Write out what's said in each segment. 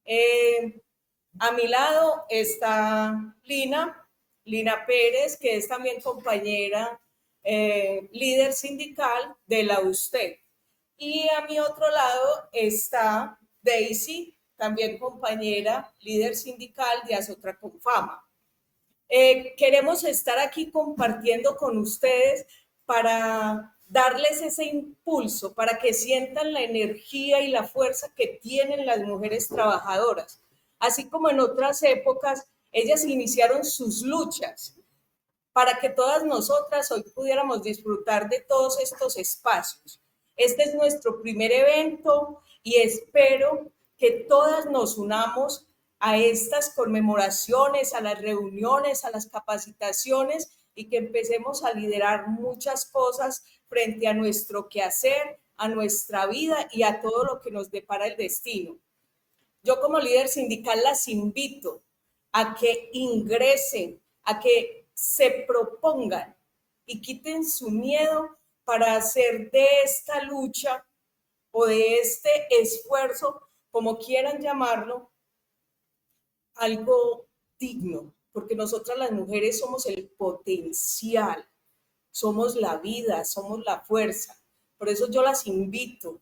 Eh, a mi lado está Lina Pérez, que es también compañera líder sindical de la USTEC. Y a mi otro lado está Daisy, también compañera líder sindical de Azotraconfama. Queremos estar aquí compartiendo con ustedes para darles ese impulso, para que sientan la energía y la fuerza que tienen las mujeres trabajadoras. Así como en otras épocas, ellas iniciaron sus luchas para que todas nosotras hoy pudiéramos disfrutar de todos estos espacios. Este es nuestro primer evento y espero que todas nos unamos a estas conmemoraciones, a las reuniones, a las capacitaciones y que empecemos a liderar muchas cosas frente a nuestro quehacer, a nuestra vida y a todo lo que nos depara el destino. Yo como líder sindical las invito a que ingresen, a que se propongan y quiten su miedo para hacer de esta lucha o de este esfuerzo, como quieran llamarlo, algo digno, porque nosotras las mujeres somos el potencial, somos la vida, somos la fuerza. Por eso yo las invito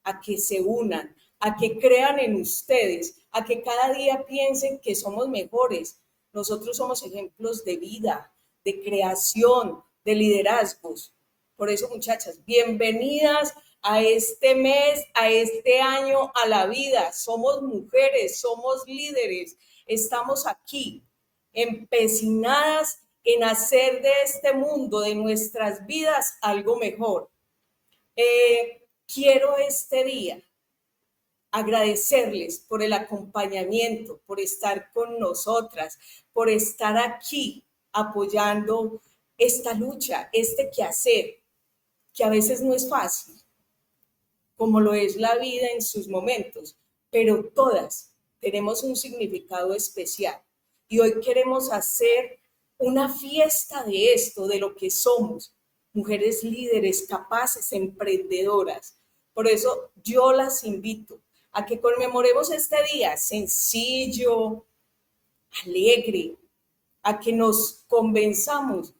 a que se unan, a que crean en ustedes, a que cada día piensen que somos mejores. Nosotros somos ejemplos de vida, de creación, de liderazgos. Por eso, muchachas, bienvenidas a este mes, a este año, a la vida. Somos mujeres, somos líderes. Estamos aquí, empecinadas en hacer de este mundo, de nuestras vidas, algo mejor. Quiero este día agradecerles por el acompañamiento, por estar con nosotras, por estar aquí apoyando esta lucha, este quehacer, que a veces no es fácil, como lo es la vida en sus momentos, pero todas tenemos un significado especial. Y hoy queremos hacer una fiesta de esto, de lo que somos, mujeres líderes, capaces, emprendedoras. Por eso yo las invito a que conmemoremos este día sencillo, alegre, a que nos convenzamos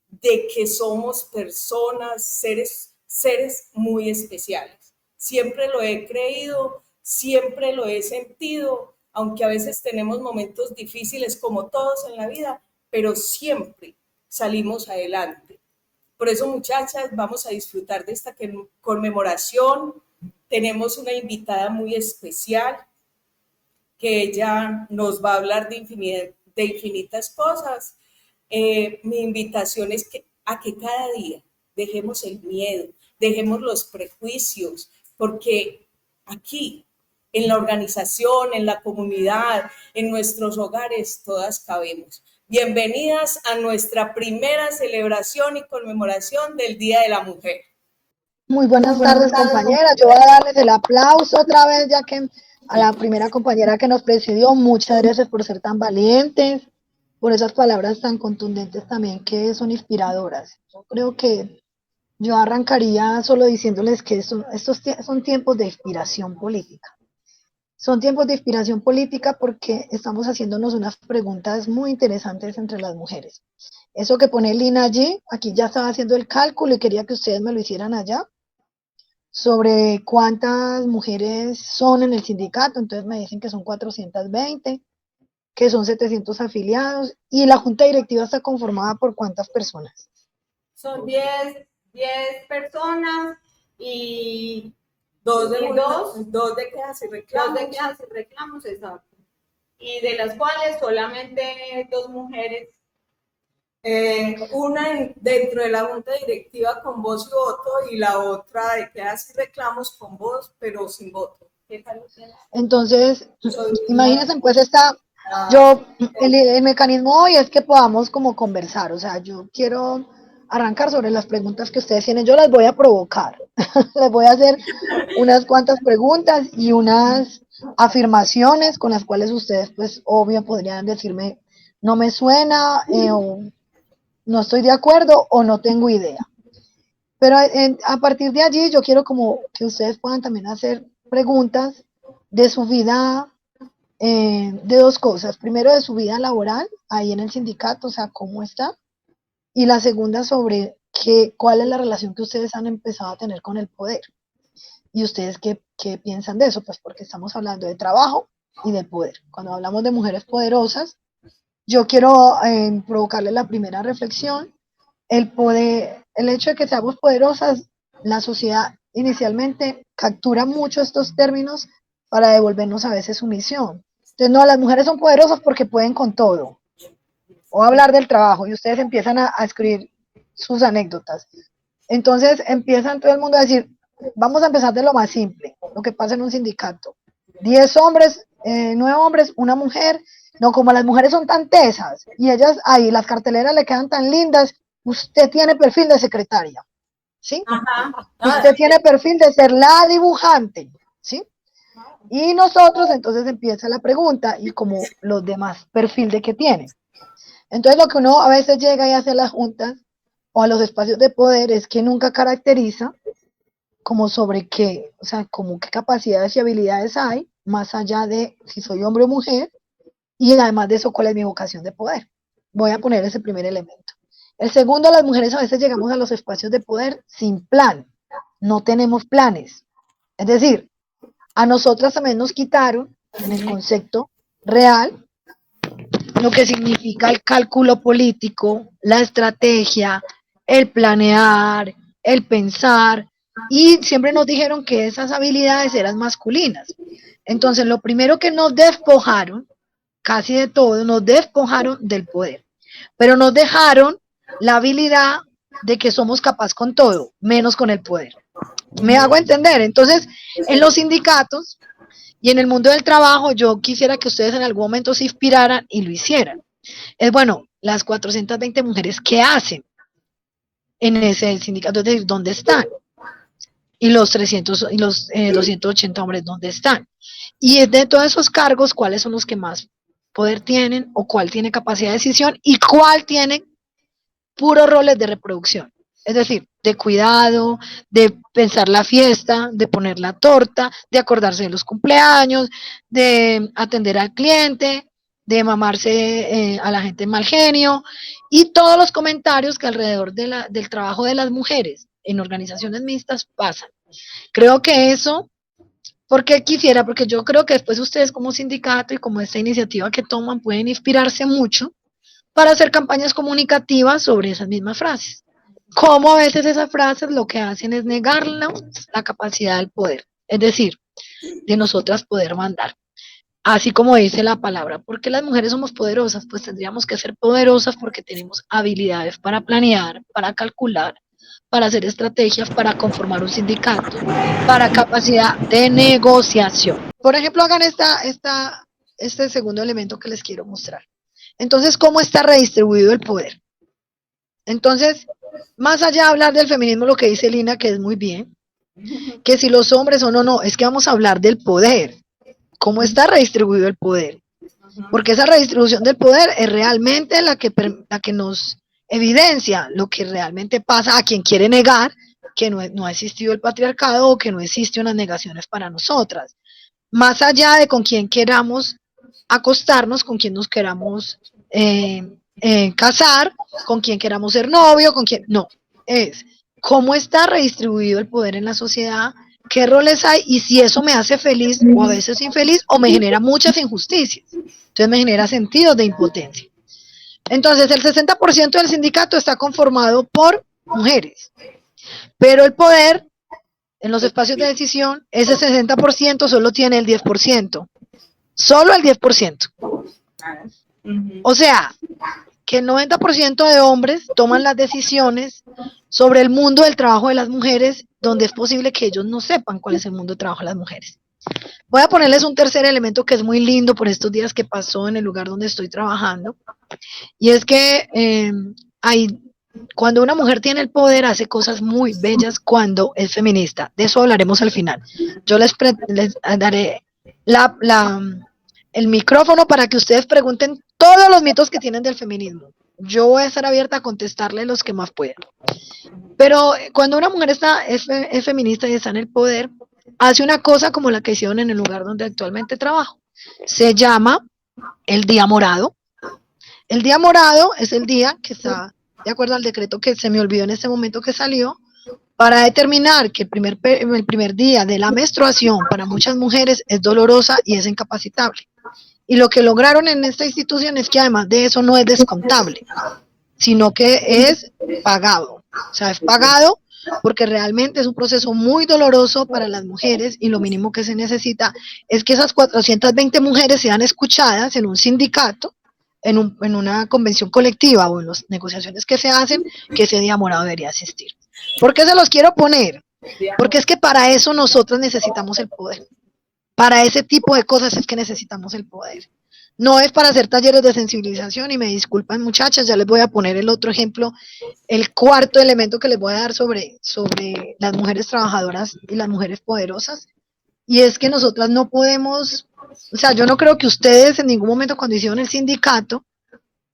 de que somos personas, seres muy especiales. Siempre lo he creído, siempre lo he sentido, aunque a veces tenemos momentos difíciles como todos en la vida, pero siempre salimos adelante. Por eso, muchachas, vamos a disfrutar de esta conmemoración. Tenemos una invitada muy especial que ella nos va a hablar de infinitas cosas. Mi invitación es a que cada día dejemos el miedo, dejemos los prejuicios, porque aquí, en la organización, en la comunidad, en nuestros hogares, todas cabemos. Bienvenidas a nuestra primera celebración y conmemoración del Día de la Mujer. Muy buenas tardes, compañeras. Yo voy a darles el aplauso otra vez, ya que a la primera compañera que nos precedió, muchas gracias por ser tan valientes, por esas palabras tan contundentes también que son inspiradoras. Yo creo que yo arrancaría solo diciéndoles que estos son tiempos de inspiración política. Son tiempos de inspiración política porque estamos haciéndonos unas preguntas muy interesantes entre las mujeres. Eso que pone Lina allí, aquí ya estaba haciendo el cálculo y quería que ustedes me lo hicieran allá, sobre cuántas mujeres son en el sindicato. Entonces me dicen que son 420, que son 700 afiliados, y la junta directiva está conformada por ¿cuántas personas? Son 10 personas y dos de quejas y reclamos. Dos de quejas y reclamos, exacto. Y de las cuales solamente 2 mujeres. Una dentro de la junta directiva con voz y voto, y la otra de quejas y reclamos con voz, pero sin voto. Entonces, imagínense, pues el mecanismo hoy es que podamos como conversar. O sea, yo quiero arrancar sobre las preguntas que ustedes tienen. Yo las voy a provocar. Les voy a hacer unas cuantas preguntas y unas afirmaciones con las cuales ustedes, pues, obvio, podrían decirme, no me suena, o no estoy de acuerdo, o no tengo idea. Pero a partir de allí yo quiero como que ustedes puedan también hacer preguntas de su vida de dos cosas. Primero, de su vida laboral, ahí en el sindicato, o sea, cómo está. Y la segunda, sobre cuál es la relación que ustedes han empezado a tener con el poder. ¿Y ustedes qué piensan de eso? Pues porque estamos hablando de trabajo y de poder. Cuando hablamos de mujeres poderosas, yo quiero provocarle la primera reflexión. El poder, el hecho de que seamos poderosas, la sociedad inicialmente captura mucho estos términos para devolvernos a veces sumisión. Entonces, no, las mujeres son poderosas porque pueden con todo. O hablar del trabajo y ustedes empiezan a escribir sus anécdotas. Entonces empiezan todo el mundo a decir, vamos a empezar de lo más simple, lo que pasa en un sindicato. 10 hombres, 9 hombres, una mujer. No, como las mujeres son tan tesas y ellas ahí, las carteleras le quedan tan lindas, usted tiene perfil de secretaria, ¿sí? Usted tiene perfil de ser la dibujante, ¿sí? Y nosotros, entonces empieza la pregunta, y como los demás, perfil de qué tienen. Entonces lo que uno a veces llega y hace a las juntas o a los espacios de poder es que nunca caracteriza como sobre qué, o sea, como qué capacidades y habilidades hay, más allá de si soy hombre o mujer, y además de eso, cuál es mi vocación de poder. Voy a poner ese primer elemento. El segundo, las mujeres a veces llegamos a los espacios de poder sin plan, no tenemos planes. Es decir, a nosotras también nos quitaron, en el concepto real, lo que significa el cálculo político, la estrategia, el planear, el pensar, y siempre nos dijeron que esas habilidades eran masculinas. Entonces, lo primero que nos despojaron, casi de todo, nos despojaron del poder, pero nos dejaron la habilidad de que somos capaces con todo, menos con el poder. ¿Me hago entender? Entonces, en los sindicatos y en el mundo del trabajo, yo quisiera que ustedes en algún momento se inspiraran y lo hicieran. Es bueno, las 420 mujeres, ¿qué hacen en ese sindicato? Es decir, ¿dónde están? Y los 300 y los 280 hombres, ¿dónde están? Y de todos esos cargos, ¿cuáles son los que más poder tienen o cuál tiene capacidad de decisión y cuál tiene puros roles de reproducción? Es decir, de cuidado, de pensar la fiesta, de poner la torta, de acordarse de los cumpleaños, de atender al cliente, de mamarse a la gente mal genio, y todos los comentarios que alrededor del trabajo de las mujeres en organizaciones mixtas pasan. Creo que eso, porque quisiera, porque yo creo que después ustedes como sindicato y como esta iniciativa que toman pueden inspirarse mucho para hacer campañas comunicativas sobre esas mismas frases. Como a veces esas frases lo que hacen es negarnos la capacidad del poder, es decir, de nosotras poder mandar. Así como dice la palabra, ¿por qué las mujeres somos poderosas? Pues tendríamos que ser poderosas porque tenemos habilidades para planear, para calcular, para hacer estrategias, para conformar un sindicato, para capacidad de negociación. Por ejemplo, hagan este segundo elemento que les quiero mostrar. Entonces, ¿cómo está redistribuido el poder? Entonces, más allá de hablar del feminismo, lo que dice Lina, que es muy bien, que si los hombres o no, es que vamos a hablar del poder, cómo está redistribuido el poder, porque esa redistribución del poder es realmente la que nos evidencia lo que realmente pasa a quien quiere negar que no ha existido el patriarcado o que no existen unas negaciones para nosotras, más allá de con quién queramos acostarnos, con quién nos queramos casar, con quién queramos ser novio, con quién, no, es cómo está redistribuido el poder en la sociedad, qué roles hay y si eso me hace feliz o a veces infeliz o me genera muchas injusticias. Entonces me genera sentidos de impotencia. Entonces el 60% del sindicato está conformado por mujeres, pero el poder en los espacios de decisión, ese 60% solo tiene el 10%, solo el 10%. O sea, que el 90% de hombres toman las decisiones sobre el mundo del trabajo de las mujeres, donde es posible que ellos no sepan cuál es el mundo del trabajo de las mujeres. Voy a ponerles un tercer elemento que es muy lindo por estos días que pasó en el lugar donde estoy trabajando, y es que cuando una mujer tiene el poder hace cosas muy bellas cuando es feminista. De eso hablaremos al final. Yo les daré el micrófono para que ustedes pregunten todos los mitos que tienen del feminismo. Yo voy a estar abierta a contestarle los que más pueda. Pero cuando una mujer es feminista y está en el poder, hace una cosa como la que hicieron en el lugar donde actualmente trabajo. se llama el Día Morado. El Día Morado es el día que está de acuerdo al decreto que se me olvidó en este momento que salió, para determinar que el primer día de la menstruación para muchas mujeres es dolorosa y es incapacitable. Y lo que lograron en esta institución es que además de eso no es descontable, sino que es pagado. O sea, es pagado porque realmente es un proceso muy doloroso para las mujeres y lo mínimo que se necesita es que esas 420 mujeres sean escuchadas en un sindicato, en una convención colectiva o en las negociaciones que se hacen, que ese día morado debería existir. ¿Por qué se los quiero poner? Porque es que para eso nosotros necesitamos el poder. Para ese tipo de cosas es que necesitamos el poder. No es para hacer talleres de sensibilización, y me disculpan muchachas, ya les voy a poner el otro ejemplo, el cuarto elemento que les voy a dar sobre las mujeres trabajadoras y las mujeres poderosas, y es que nosotras no podemos, o sea, yo no creo que ustedes en ningún momento cuando hicieron el sindicato,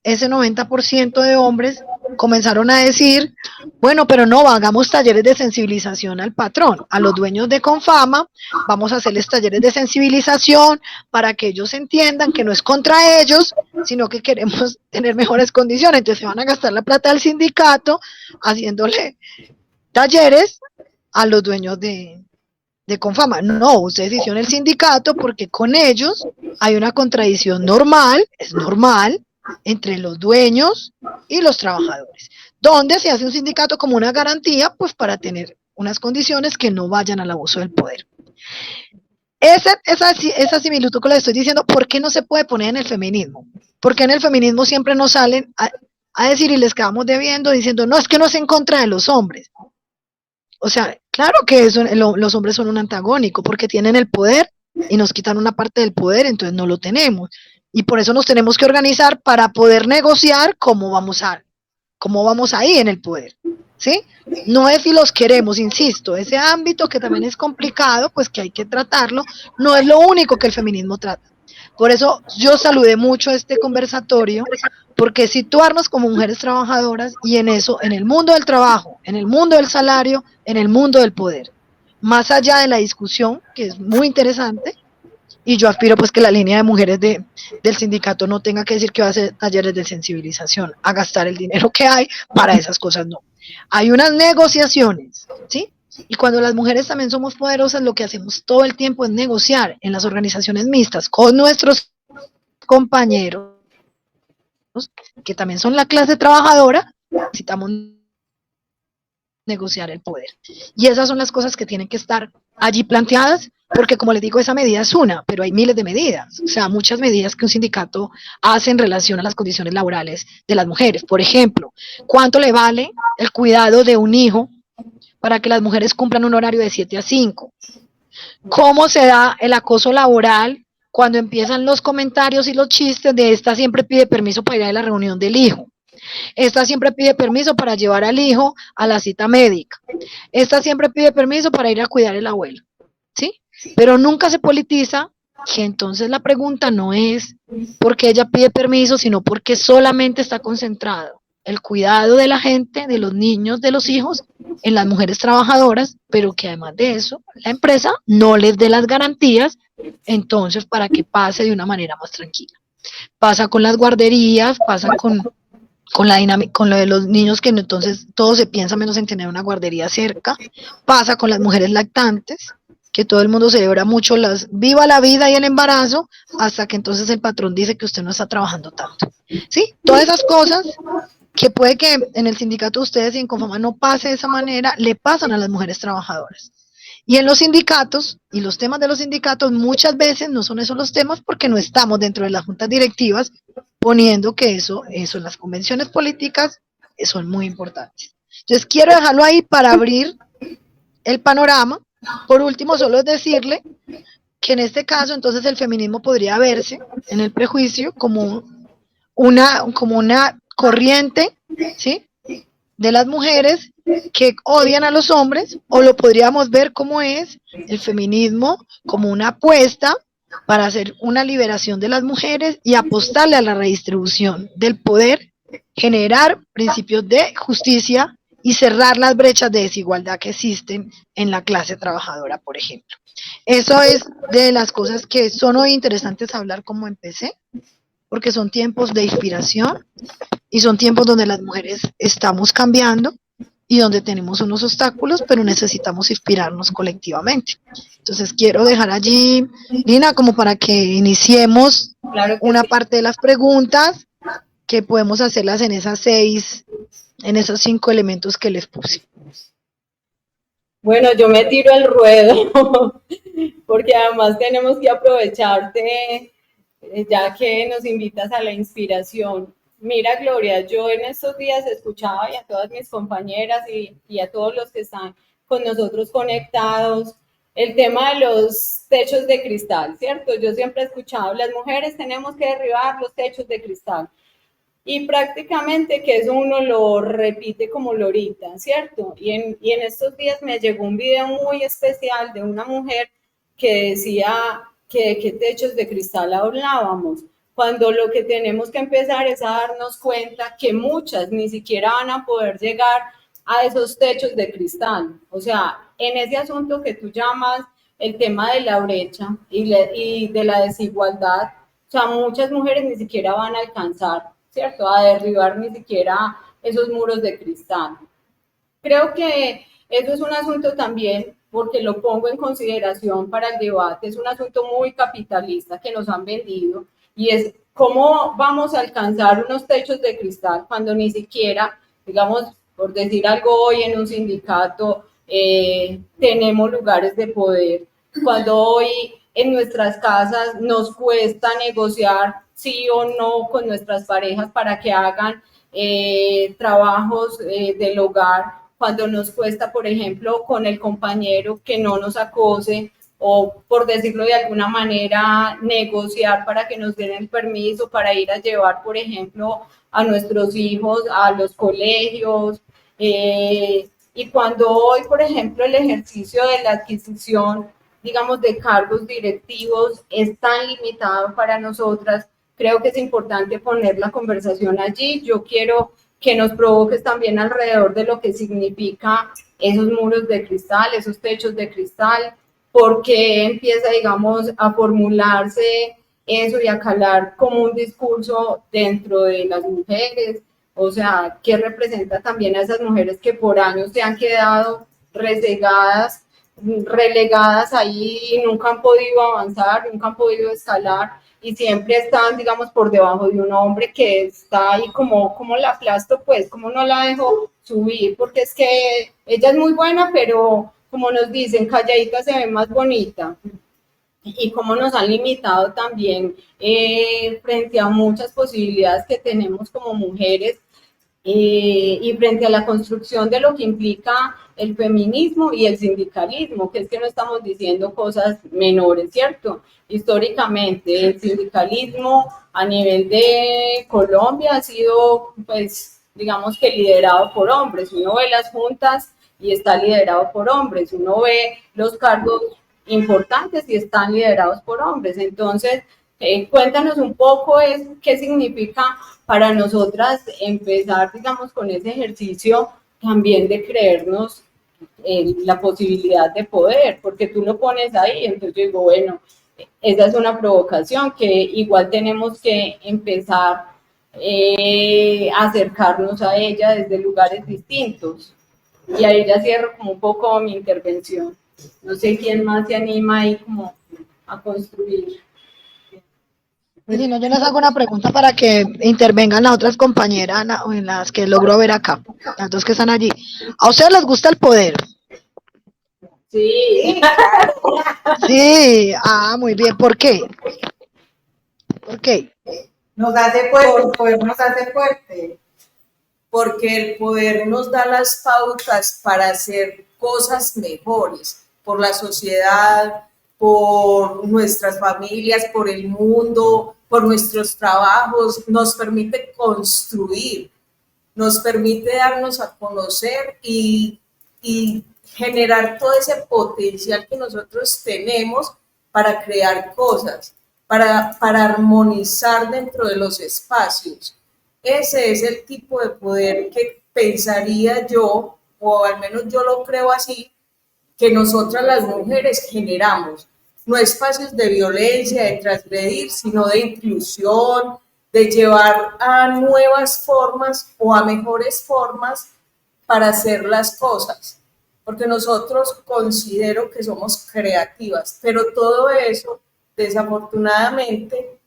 ese 90% de hombres comenzaron a decir, bueno, pero no, hagamos talleres de sensibilización al patrón, a los dueños de Confama, vamos a hacerles talleres de sensibilización para que ellos entiendan que no es contra ellos, sino que queremos tener mejores condiciones. Entonces se van a gastar la plata del sindicato haciéndole talleres a los dueños de Confama. No, ustedes hicieron el sindicato porque con ellos hay una contradicción normal, es normal, entre los dueños y los trabajadores, donde se hace un sindicato como una garantía, pues para tener unas condiciones que no vayan al abuso del poder. Esa similitud que les estoy diciendo, ¿por qué no se puede poner en el feminismo? Porque en el feminismo siempre nos salen a decir y les quedamos debiendo diciendo, no, es que no es en contra de los hombres. O sea, claro que los hombres son un antagónico porque tienen el poder y nos quitan una parte del poder, entonces no lo tenemos. Y por eso nos tenemos que organizar para poder negociar cómo vamos ahí en el poder, ¿sí? No es si los queremos, insisto, ese ámbito que también es complicado, pues que hay que tratarlo, no es lo único que el feminismo trata. Por eso yo saludé mucho este conversatorio, porque situarnos como mujeres trabajadoras y en eso, en el mundo del trabajo, en el mundo del salario, en el mundo del poder, más allá de la discusión, que es muy interesante, y yo aspiro pues que la línea de mujeres del sindicato no tenga que decir que va a hacer talleres de sensibilización, a gastar el dinero que hay para esas cosas, no. Hay unas negociaciones, ¿sí? Y cuando las mujeres también somos poderosas, lo que hacemos todo el tiempo es negociar en las organizaciones mixtas con nuestros compañeros, que también son la clase trabajadora, necesitamos negociar el poder. Y esas son las cosas que tienen que estar allí planteadas, porque como les digo, esa medida es una, pero hay miles de medidas, o sea, muchas medidas que un sindicato hace en relación a las condiciones laborales de las mujeres. Por ejemplo, ¿cuánto le vale el cuidado de un hijo para que las mujeres cumplan un horario de 7 a 5? ¿Cómo se da el acoso laboral cuando empiezan los comentarios y los chistes de esta siempre pide permiso para ir a la reunión del hijo? Esta siempre pide permiso para llevar al hijo a la cita médica. Esta siempre pide permiso para ir a cuidar al abuelo, ¿sí? Pero nunca se politiza, que entonces la pregunta no es por qué ella pide permiso, sino porque solamente está concentrado el cuidado de la gente, de los niños, de los hijos, en las mujeres trabajadoras, pero que además de eso, la empresa no les dé las garantías, entonces para que pase de una manera más tranquila. Pasa con las guarderías, pasa con la dinámica, con lo de los niños, que entonces todo se piensa menos en tener una guardería cerca. Pasa con las mujeres lactantes, que todo el mundo celebra mucho viva la vida y el embarazo, hasta que entonces el patrón dice que usted no está trabajando tanto. ¿Sí? Todas esas cosas que puede que en el sindicato de ustedes y en Confama no pase de esa manera, le pasan a las mujeres trabajadoras. Y en los sindicatos, y los temas de los sindicatos muchas veces no son esos los temas porque no estamos dentro de las juntas directivas poniendo que eso en las convenciones políticas son muy importantes. Entonces quiero dejarlo ahí para abrir el panorama. Por último, solo es decirle que en este caso entonces el feminismo podría verse en el prejuicio como una corriente, ¿sí?, de las mujeres que odian a los hombres, o lo podríamos ver como es el feminismo, como una apuesta para hacer una liberación de las mujeres y apostarle a la redistribución del poder, generar principios de justicia y cerrar las brechas de desigualdad que existen en la clase trabajadora, por ejemplo. Eso es de las cosas que son hoy interesantes hablar como empecé, porque son tiempos de inspiración y son tiempos donde las mujeres estamos cambiando y donde tenemos unos obstáculos, pero necesitamos inspirarnos colectivamente. Entonces quiero dejar allí, Lina, como para que iniciemos Claro que una sí. parte de las preguntas que podemos hacerlas en esas 6, en esos 5 elementos que les puse. Bueno, yo me tiro al ruedo porque además tenemos que aprovecharte ya que nos invitas a la inspiración. Mira, Gloria, yo en estos días escuchaba y a todas mis compañeras y a todos los que están con nosotros conectados el tema de los techos de cristal, ¿cierto? Yo siempre he escuchado, las mujeres tenemos que derribar los techos de cristal. Y prácticamente que eso uno lo repite como lorita, ¿cierto? Y en estos días me llegó un video muy especial de una mujer que decía que de qué techos de cristal hablábamos, cuando lo que tenemos que empezar es a darnos cuenta que muchas ni siquiera van a poder llegar a esos techos de cristal. O sea, en ese asunto que tú llamas el tema de la brecha y de la desigualdad, o sea, muchas mujeres ni siquiera van a alcanzar, ¿cierto? A derribar ni siquiera esos muros de cristal. Creo que eso es un asunto también, porque lo pongo en consideración para el debate, es un asunto muy capitalista que nos han vendido y es cómo vamos a alcanzar unos techos de cristal cuando ni siquiera, digamos, por decir algo hoy en un sindicato, tenemos lugares de poder, cuando hoy en nuestras casas nos cuesta negociar sí o no con nuestras parejas para que hagan trabajos del hogar, cuando nos cuesta, por ejemplo, con el compañero que no nos acose o, por decirlo de alguna manera, negociar para que nos den el permiso para ir a llevar, por ejemplo, a nuestros hijos a los colegios. Y cuando hoy, por ejemplo, el ejercicio de la adquisición, digamos, de cargos directivos es tan limitado para nosotras, creo que es importante poner la conversación allí. Yo quiero que nos provoques también alrededor de lo que significa esos muros de cristal, esos techos de cristal, porque empieza, digamos, a formularse eso y a calar como un discurso dentro de las mujeres, o sea, que representa también a esas mujeres que por años se han quedado resegadas, relegadas ahí y nunca han podido avanzar, nunca han podido escalar y siempre están, digamos, por debajo de un hombre que está ahí como la aplasto, pues, como no la dejo subir, porque es que ella es muy buena, pero como nos dicen, calladita se ve más bonita. Y cómo nos han limitado también frente a muchas posibilidades que tenemos como mujeres y frente a la construcción de lo que implica el feminismo y el sindicalismo, que es que no estamos diciendo cosas menores, ¿cierto? Históricamente, el sindicalismo a nivel de Colombia ha sido, pues, digamos que liderado por hombres. Uno ve las juntas y está liderado por hombres. Uno ve los cargos importantes y están liderados por hombres. Entonces, cuéntanos un poco qué significa para nosotras empezar, digamos, con ese ejercicio también de creernos la posibilidad de poder, porque tú lo pones ahí, entonces yo digo, bueno, esa es una provocación que igual tenemos que empezar a acercarnos a ella desde lugares distintos. Y ahí ya cierro como un poco mi intervención. No sé quién más se anima ahí como a construir. Y si no, yo les hago una pregunta para que intervengan las otras compañeras en las que logro ver acá, las dos que están allí. ¿A ustedes les gusta el poder? Sí. Sí, muy bien. ¿Por qué? ¿Por qué? Nos hace fuerte, el poder nos hace fuerte. Porque el poder nos da las pautas para hacer cosas mejores por la sociedad, por nuestras familias, por el mundo, por nuestros trabajos, nos permite construir, nos permite darnos a conocer y generar todo ese potencial que nosotros tenemos para crear cosas, para armonizar dentro de los espacios. Ese es el tipo de poder que pensaría yo o al menos yo lo creo así, que nosotras las mujeres generamos, no espacios de violencia, de transgredir, sino de inclusión, de llevar a nuevas formas o a mejores formas para hacer las cosas, porque nosotros considero que somos creativas, pero todo eso, desafortunadamente,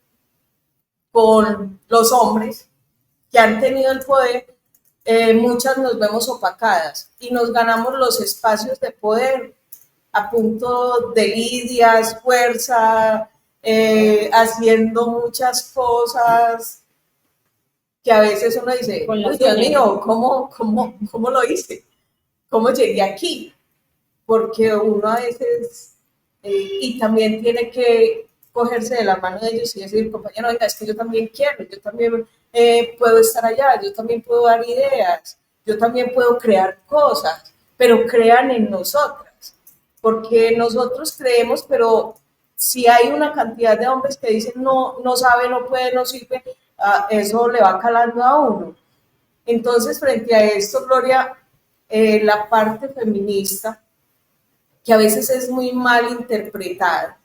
con los hombres que han tenido el poder, muchas nos vemos opacadas y nos ganamos los espacios de poder a punto de lidias, fuerza, haciendo muchas cosas que a veces uno dice, Dios mío, ¿cómo lo hice? ¿Cómo llegué aquí? Porque uno a veces, y también tiene que cogerse de la mano de ellos y decir, compañero, venga, es que yo también quiero, yo también puedo estar allá, yo también puedo dar ideas, yo también puedo crear cosas, pero crean en nosotras, porque nosotros creemos, pero si hay una cantidad de hombres que dicen no sabe, no puede, no sirve, eso le va calando a uno. Entonces, frente a esto, Gloria, la parte feminista, que a veces es muy mal interpretada,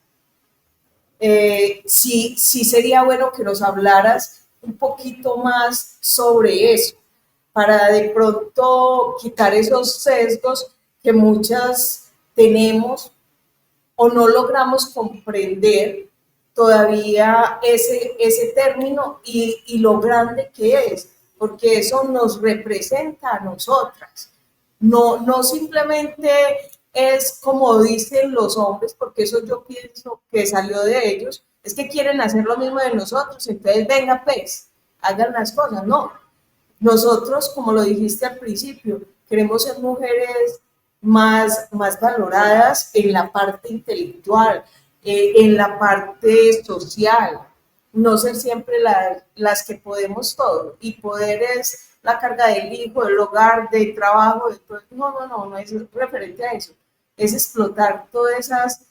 sí sería bueno que nos hablaras un poquito más sobre eso, para de pronto quitar esos sesgos que muchas tenemos o no logramos comprender todavía ese término y lo grande que es, porque eso nos representa a nosotras. No simplemente es como dicen los hombres, porque eso yo pienso que salió de ellos, es que quieren hacer lo mismo de nosotros, entonces venga pues, hagan las cosas, no. Nosotros, como lo dijiste al principio, queremos ser mujeres más valoradas en la parte intelectual, en la parte social, no ser siempre las que podemos todo, y poder es la carga del hijo, del hogar, del trabajo, de todo. No es referente a eso, es explotar todas esas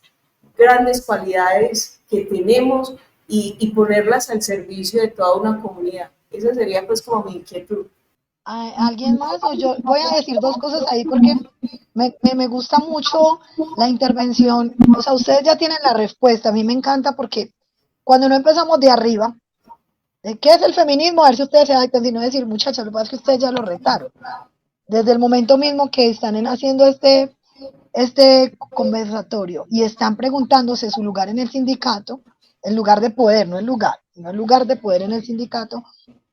grandes cualidades que tenemos y ponerlas al servicio de toda una comunidad. Esa sería pues como mi inquietud. ¿Alguien más? O yo voy a decir dos cosas ahí porque me gusta mucho la intervención. O sea, ustedes ya tienen la respuesta. A mí me encanta porque cuando no empezamos de arriba, ¿qué es el feminismo? A ver si ustedes se dan cuenta y no decir, muchachas, lo que pasa es que ustedes ya lo retaron. Desde el momento mismo que están haciendo este conversatorio y están preguntándose su lugar en el sindicato, el lugar de poder, no el lugar, sino el lugar de poder en el sindicato,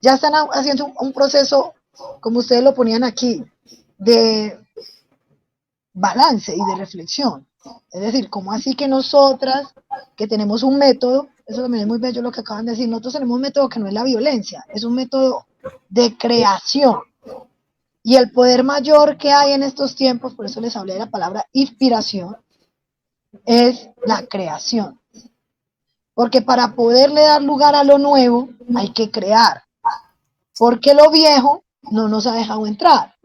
ya están haciendo un proceso, como ustedes lo ponían aquí, de balance y de reflexión. Es decir, ¿cómo así que nosotras, que tenemos un método, eso también es muy bello lo que acaban de decir, nosotros tenemos un método que no es la violencia, es un método de creación? Y el poder mayor que hay en estos tiempos, por eso les hablé de la palabra inspiración, es la creación. Porque para poderle dar lugar a lo nuevo, hay que crear. Porque lo viejo no nos ha dejado entrar.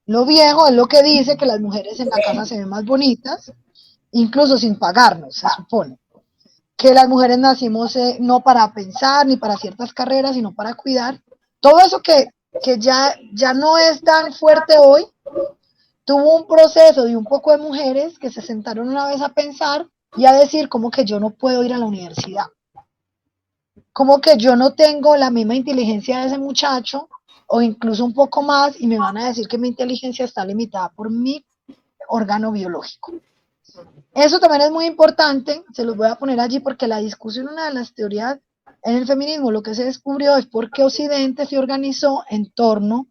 Lo viejo es lo que dice que las mujeres en la casa se ven más bonitas, incluso sin pagarnos, se supone. Que las mujeres nacimos no para pensar ni para ciertas carreras, sino para cuidar. Todo eso que ya no es tan fuerte hoy, tuvo un proceso de un poco de mujeres que se sentaron una vez a pensar y a decir como que yo no puedo ir a la universidad, como que yo no tengo la misma inteligencia de ese muchacho o incluso un poco más y me van a decir que mi inteligencia está limitada por mi órgano biológico. Eso también es muy importante, se los voy a poner allí porque la discusión, una de las teorías en el feminismo, lo que se descubrió es por qué Occidente se organizó en torno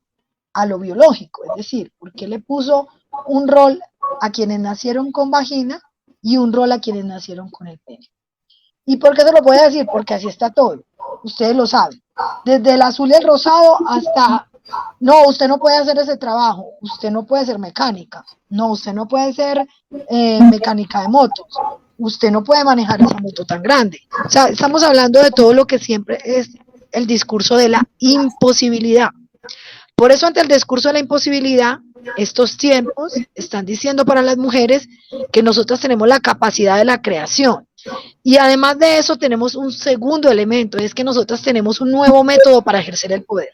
a lo biológico, es decir, por qué le puso un rol a quienes nacieron con vagina y un rol a quienes nacieron con el pene. ¿Y por qué se lo voy a decir? Porque así está todo, ustedes lo saben, desde el azul y el rosado hasta, no, usted no puede hacer ese trabajo, usted no puede ser mecánica, no, usted no puede ser mecánica de motos, usted no puede manejar esa moto tan grande. O sea, estamos hablando de todo lo que siempre es el discurso de la imposibilidad. Por eso, ante el discurso de la imposibilidad, estos tiempos están diciendo para las mujeres que nosotras tenemos la capacidad de la creación. Y además de eso, tenemos un segundo elemento, es que nosotras tenemos un nuevo método para ejercer el poder.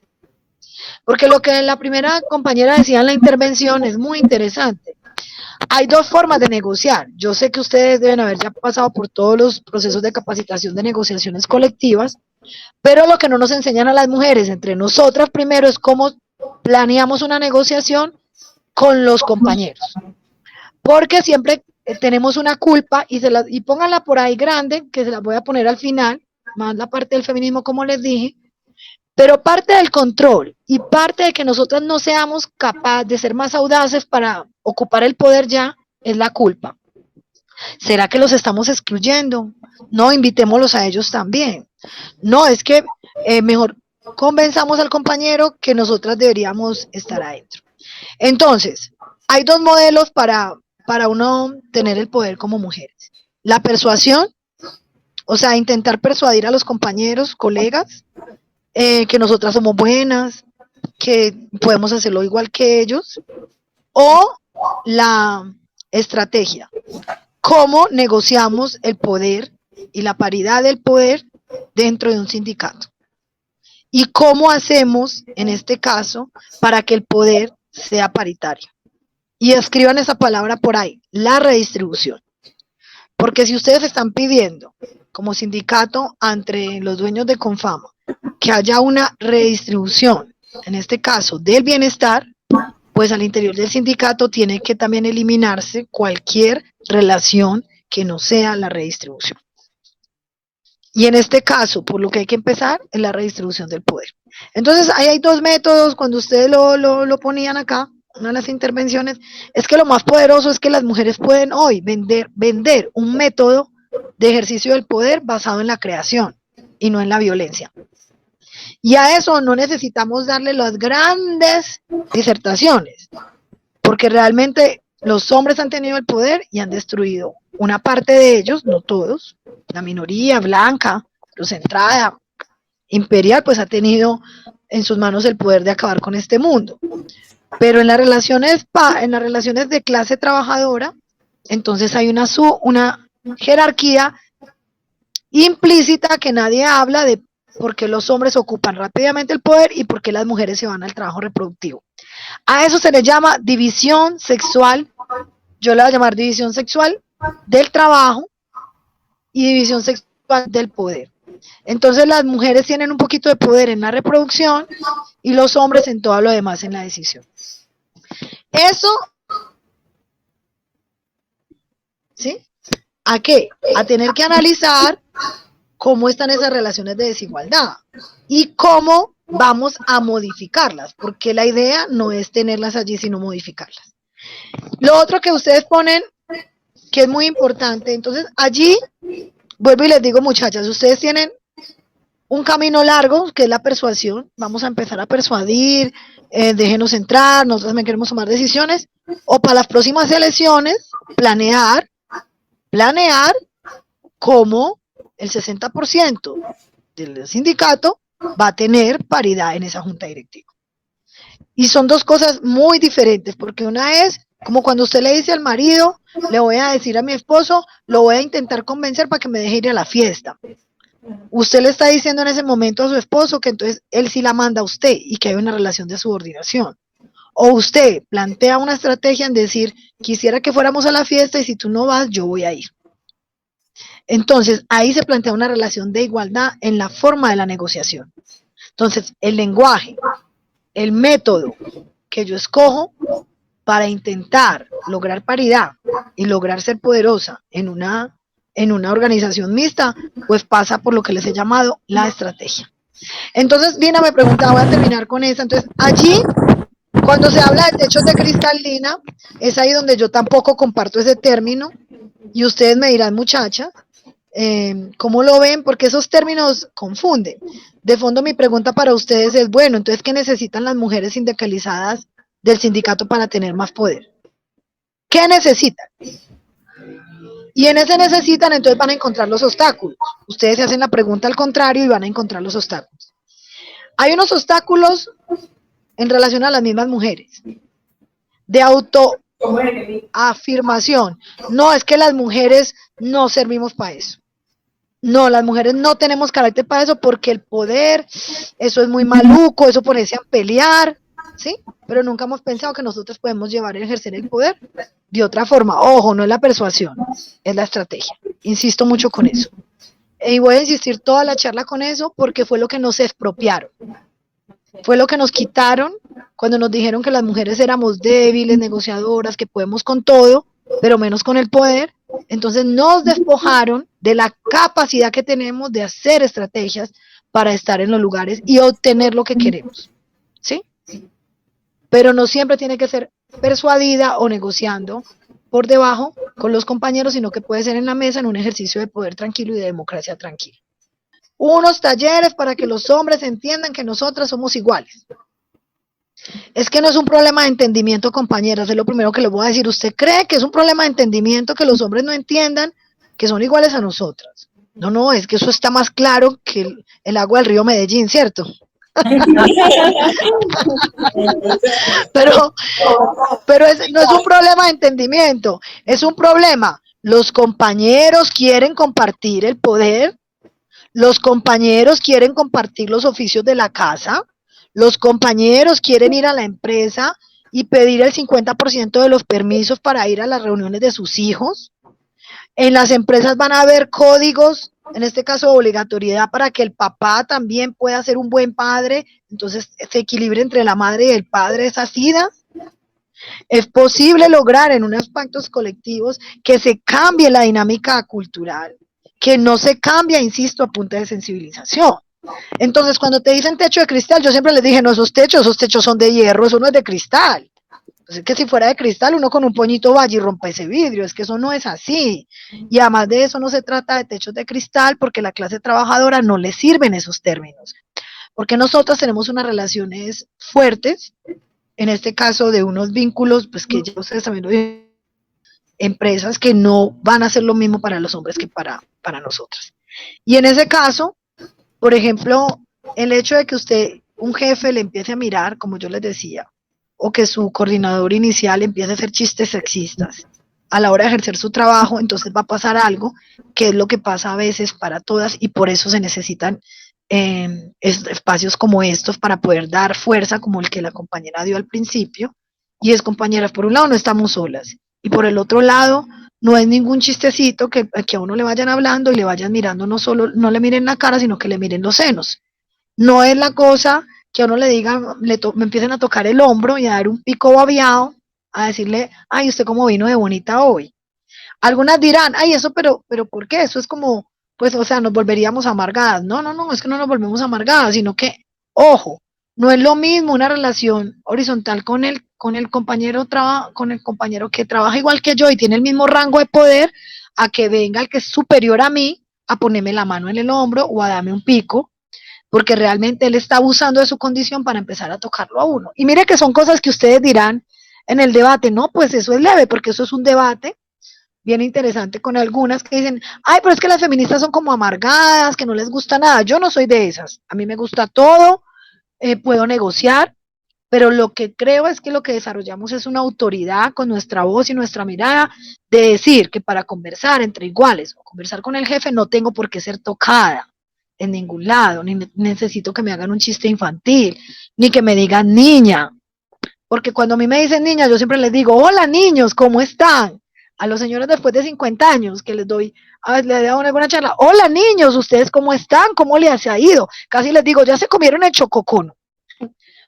Porque lo que la primera compañera decía en la intervención es muy interesante. Hay dos formas de negociar. Yo sé que ustedes deben haber ya pasado por todos los procesos de capacitación de negociaciones colectivas, pero lo que no nos enseñan a las mujeres, entre nosotras primero, es cómo planeamos una negociación con los compañeros. Porque siempre tenemos una culpa y pónganla por ahí grande, que se la voy a poner al final, más la parte del feminismo como les dije, pero parte del control y parte de que nosotras no seamos capaces de ser más audaces para ocupar el poder ya es la culpa. ¿Será que los estamos excluyendo? No, invitémoslos a ellos también. No, es que mejor convenzamos al compañero que nosotras deberíamos estar adentro. Entonces, hay dos modelos para uno tener el poder como mujeres. La persuasión, o sea, intentar persuadir a los compañeros, colegas, que nosotras somos buenas, que podemos hacerlo igual que ellos, o la estrategia, cómo negociamos el poder y la paridad del poder dentro de un sindicato. Y cómo hacemos, en este caso, para que el poder sea paritario. Y escriban esa palabra por ahí, la redistribución. Porque si ustedes están pidiendo, como sindicato, entre los dueños de Confama, que haya una redistribución, en este caso, del bienestar, pues al interior del sindicato tiene que también eliminarse cualquier relación que no sea la redistribución. Y en este caso, por lo que hay que empezar, es la redistribución del poder. Entonces, ahí hay dos métodos, cuando ustedes lo ponían acá, una de las intervenciones, es que lo más poderoso es que las mujeres pueden hoy vender un método de ejercicio del poder basado en la creación y no en la violencia. Y a eso no necesitamos darle las grandes disertaciones, porque realmente los hombres han tenido el poder y han destruido una parte de ellos, no todos, la minoría blanca, centrada, imperial, pues ha tenido en sus manos el poder de acabar con este mundo. Pero en las relaciones de clase trabajadora, entonces hay una jerarquía implícita que nadie habla de por qué los hombres ocupan rápidamente el poder y por qué las mujeres se van al trabajo reproductivo. A eso se le llama división sexual, yo le voy a llamar división sexual del trabajo y división sexual del poder. Entonces las mujeres tienen un poquito de poder en la reproducción y los hombres en todo lo demás en la decisión. Eso, ¿sí? ¿A qué? A tener que analizar cómo están esas relaciones de desigualdad y cómo vamos a modificarlas, porque la idea no es tenerlas allí, sino modificarlas. Lo otro que ustedes ponen, que es muy importante, entonces allí, vuelvo y les digo, muchachas, ustedes tienen un camino largo, que es la persuasión, vamos a empezar a persuadir, déjenos entrar, nosotros también queremos tomar decisiones, o para las próximas elecciones, planear cómo el 60% del sindicato va a tener paridad en esa junta directiva. Y son dos cosas muy diferentes, porque una es como cuando usted le dice al marido, le voy a decir a mi esposo, lo voy a intentar convencer para que me deje ir a la fiesta. Usted le está diciendo en ese momento a su esposo que entonces él sí la manda a usted y que hay una relación de subordinación. O usted plantea una estrategia en decir, quisiera que fuéramos a la fiesta y si tú no vas, yo voy a ir. Entonces, ahí se plantea una relación de igualdad en la forma de la negociación. Entonces, el lenguaje, el método que yo escojo para intentar lograr paridad y lograr ser poderosa en una organización mixta, pues pasa por lo que les he llamado la estrategia. Entonces, Lina me preguntaba, voy a terminar con esa. Entonces, allí, cuando se habla de techos de cristal, Lina, es ahí donde yo tampoco comparto ese término, y ustedes me dirán, muchachas, ¿cómo lo ven? Porque esos términos confunden. De fondo mi pregunta para ustedes es, bueno, entonces, ¿qué necesitan las mujeres sindicalizadas del sindicato para tener más poder? ¿Qué necesitan? Y en ese necesitan, entonces van a encontrar los obstáculos. Ustedes se hacen la pregunta al contrario y van a encontrar los obstáculos. Hay unos obstáculos en relación a las mismas mujeres, de autoafirmación. No, es que las mujeres no servimos para eso. No, las mujeres no tenemos carácter para eso porque el poder, eso es muy maluco, eso ponerse a pelear, ¿sí? Pero nunca hemos pensado que nosotros podemos llevar a ejercer el poder de otra forma. Ojo, no es la persuasión, es la estrategia. Insisto mucho con eso. Y voy a insistir toda la charla con eso porque fue lo que nos expropiaron. Fue lo que nos quitaron cuando nos dijeron que las mujeres éramos débiles, negociadoras, que podemos con todo, pero menos con el poder. Entonces nos despojaron de la capacidad que tenemos de hacer estrategias para estar en los lugares y obtener lo que queremos, ¿sí? Pero no siempre tiene que ser persuadida o negociando por debajo con los compañeros, sino que puede ser en la mesa en un ejercicio de poder tranquilo y de democracia tranquila. Unos talleres para que los hombres entiendan que nosotras somos iguales. Es que no es un problema de entendimiento, compañeras, es lo primero que les voy a decir. ¿Usted cree que es un problema de entendimiento que los hombres no entiendan que son iguales a nosotras? No, no, es que eso está más claro que el agua del río Medellín, ¿cierto? pero no es un problema de entendimiento, es un problema. Los compañeros quieren compartir el poder, los compañeros quieren compartir los oficios de la casa, los compañeros quieren ir a la empresa y pedir el 50% de los permisos para ir a las reuniones de sus hijos. En las empresas van a haber códigos, en este caso obligatoriedad para que el papá también pueda ser un buen padre, entonces se equilibre entre la madre y el padre esas idas. Es posible lograr en unos pactos colectivos que se cambie la dinámica cultural, que no se cambia, insisto, a punta de sensibilización. Entonces, cuando te dicen techo de cristal, yo siempre les dije, no, esos techos son de hierro, eso no es de cristal. Pues es que si fuera de cristal, uno con un puñito vaya y rompe ese vidrio, es que eso no es así. Y además de eso, no se trata de techos de cristal porque a la clase trabajadora no le sirven esos términos. Porque nosotros tenemos unas relaciones fuertes, en este caso de unos vínculos, pues que ya ustedes también lo dicen, empresas que no van a hacer lo mismo para los hombres que para nosotras. Y en ese caso, por ejemplo, el hecho de que usted, un jefe, le empiece a mirar, como yo les decía, o que su coordinador inicial empiece a hacer chistes sexistas a la hora de ejercer su trabajo, entonces va a pasar algo que es lo que pasa a veces para todas y por eso se necesitan espacios como estos para poder dar fuerza como el que la compañera dio al principio. Y es, compañeras, por un lado no estamos solas y por el otro lado no es ningún chistecito que a uno le vayan hablando y le vayan mirando, no solo, no le miren la cara, sino que le miren los senos. No es la cosa que a uno le digan, me empiecen a tocar el hombro y a dar un pico babiado, a decirle, ay, usted cómo vino de bonita hoy. Algunas dirán, ay, eso, pero ¿por qué? Eso es como, pues, o sea, nos volveríamos amargadas. No, no, no, es que no nos volvemos amargadas, sino que, ojo, no es lo mismo una relación horizontal con el compañero que trabaja igual que yo y tiene el mismo rango de poder, a que venga el que es superior a mí a ponerme la mano en el hombro o a darme un pico, porque realmente él está abusando de su condición para empezar a tocarlo a uno. Y mire que son cosas que ustedes dirán en el debate, no, pues eso es leve, porque eso es un debate bien interesante con algunas que dicen, ay, pero es que las feministas son como amargadas, que no les gusta nada. Yo no soy de esas, a mí me gusta todo, puedo negociar, pero lo que creo es que lo que desarrollamos es una autoridad con nuestra voz y nuestra mirada de decir que para conversar entre iguales o conversar con el jefe no tengo por qué ser tocada en ningún lado, ni necesito que me hagan un chiste infantil, ni que me digan niña, porque cuando a mí me dicen niña, yo siempre les digo, hola niños, ¿cómo están? A los señores después de 50 años que les doy una buena charla, hola niños, ¿ustedes cómo están? ¿Cómo les ha ido? Casi les digo, ya se comieron el chococono,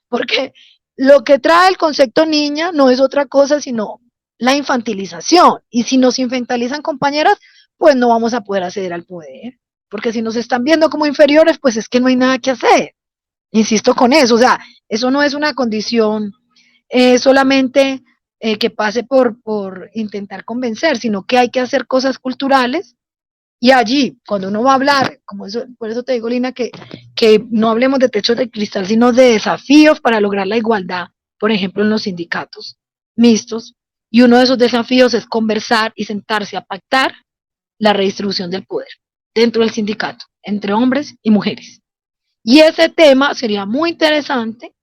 porque lo que trae el concepto niña no es otra cosa sino la infantilización, y si nos infantilizan, compañeras, pues no vamos a poder acceder al poder, porque si nos están viendo como inferiores, pues es que no hay nada que hacer. Insisto con eso, o sea, eso no es una condición solamente que pase por intentar convencer, sino que hay que hacer cosas culturales. Y allí, cuando uno va a hablar, como eso, por eso te digo, Lina, que no hablemos de techos de cristal, sino de desafíos para lograr la igualdad, por ejemplo, en los sindicatos mixtos. Y uno de esos desafíos es conversar y sentarse a pactar la redistribución del poder dentro del sindicato, entre hombres y mujeres. Y ese tema sería muy interesante,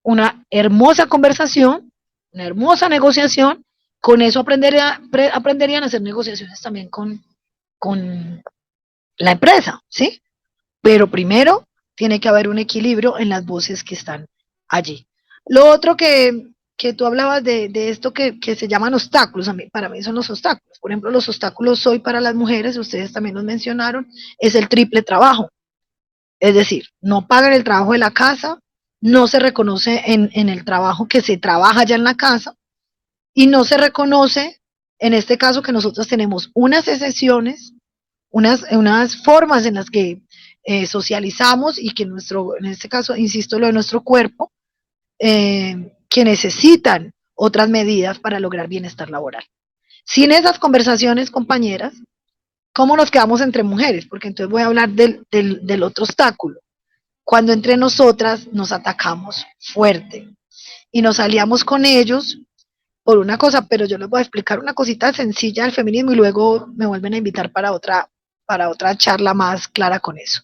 una hermosa conversación, una hermosa negociación. Con eso aprenderían a hacer negociaciones también con la empresa, ¿sí? Pero primero tiene que haber un equilibrio en las voces que están allí. Lo otro que tú hablabas de esto que se llaman obstáculos, para mí son los obstáculos. Por ejemplo, los obstáculos hoy para las mujeres, ustedes también los mencionaron, es el triple trabajo. Es decir, no pagan el trabajo de la casa, no se reconoce en el trabajo que se trabaja ya en la casa y no se reconoce, en este caso, que nosotros tenemos unas excepciones, unas formas en las que socializamos y que en este caso, insisto, lo de nuestro cuerpo, que necesitan otras medidas para lograr bienestar laboral. Sin esas conversaciones, compañeras, ¿cómo nos quedamos entre mujeres? Porque entonces voy a hablar del otro obstáculo. Cuando entre nosotras nos atacamos fuerte y nos aliamos con ellos por una cosa, pero yo les voy a explicar una cosita sencilla del feminismo y luego me vuelven a invitar para otra charla más clara con eso.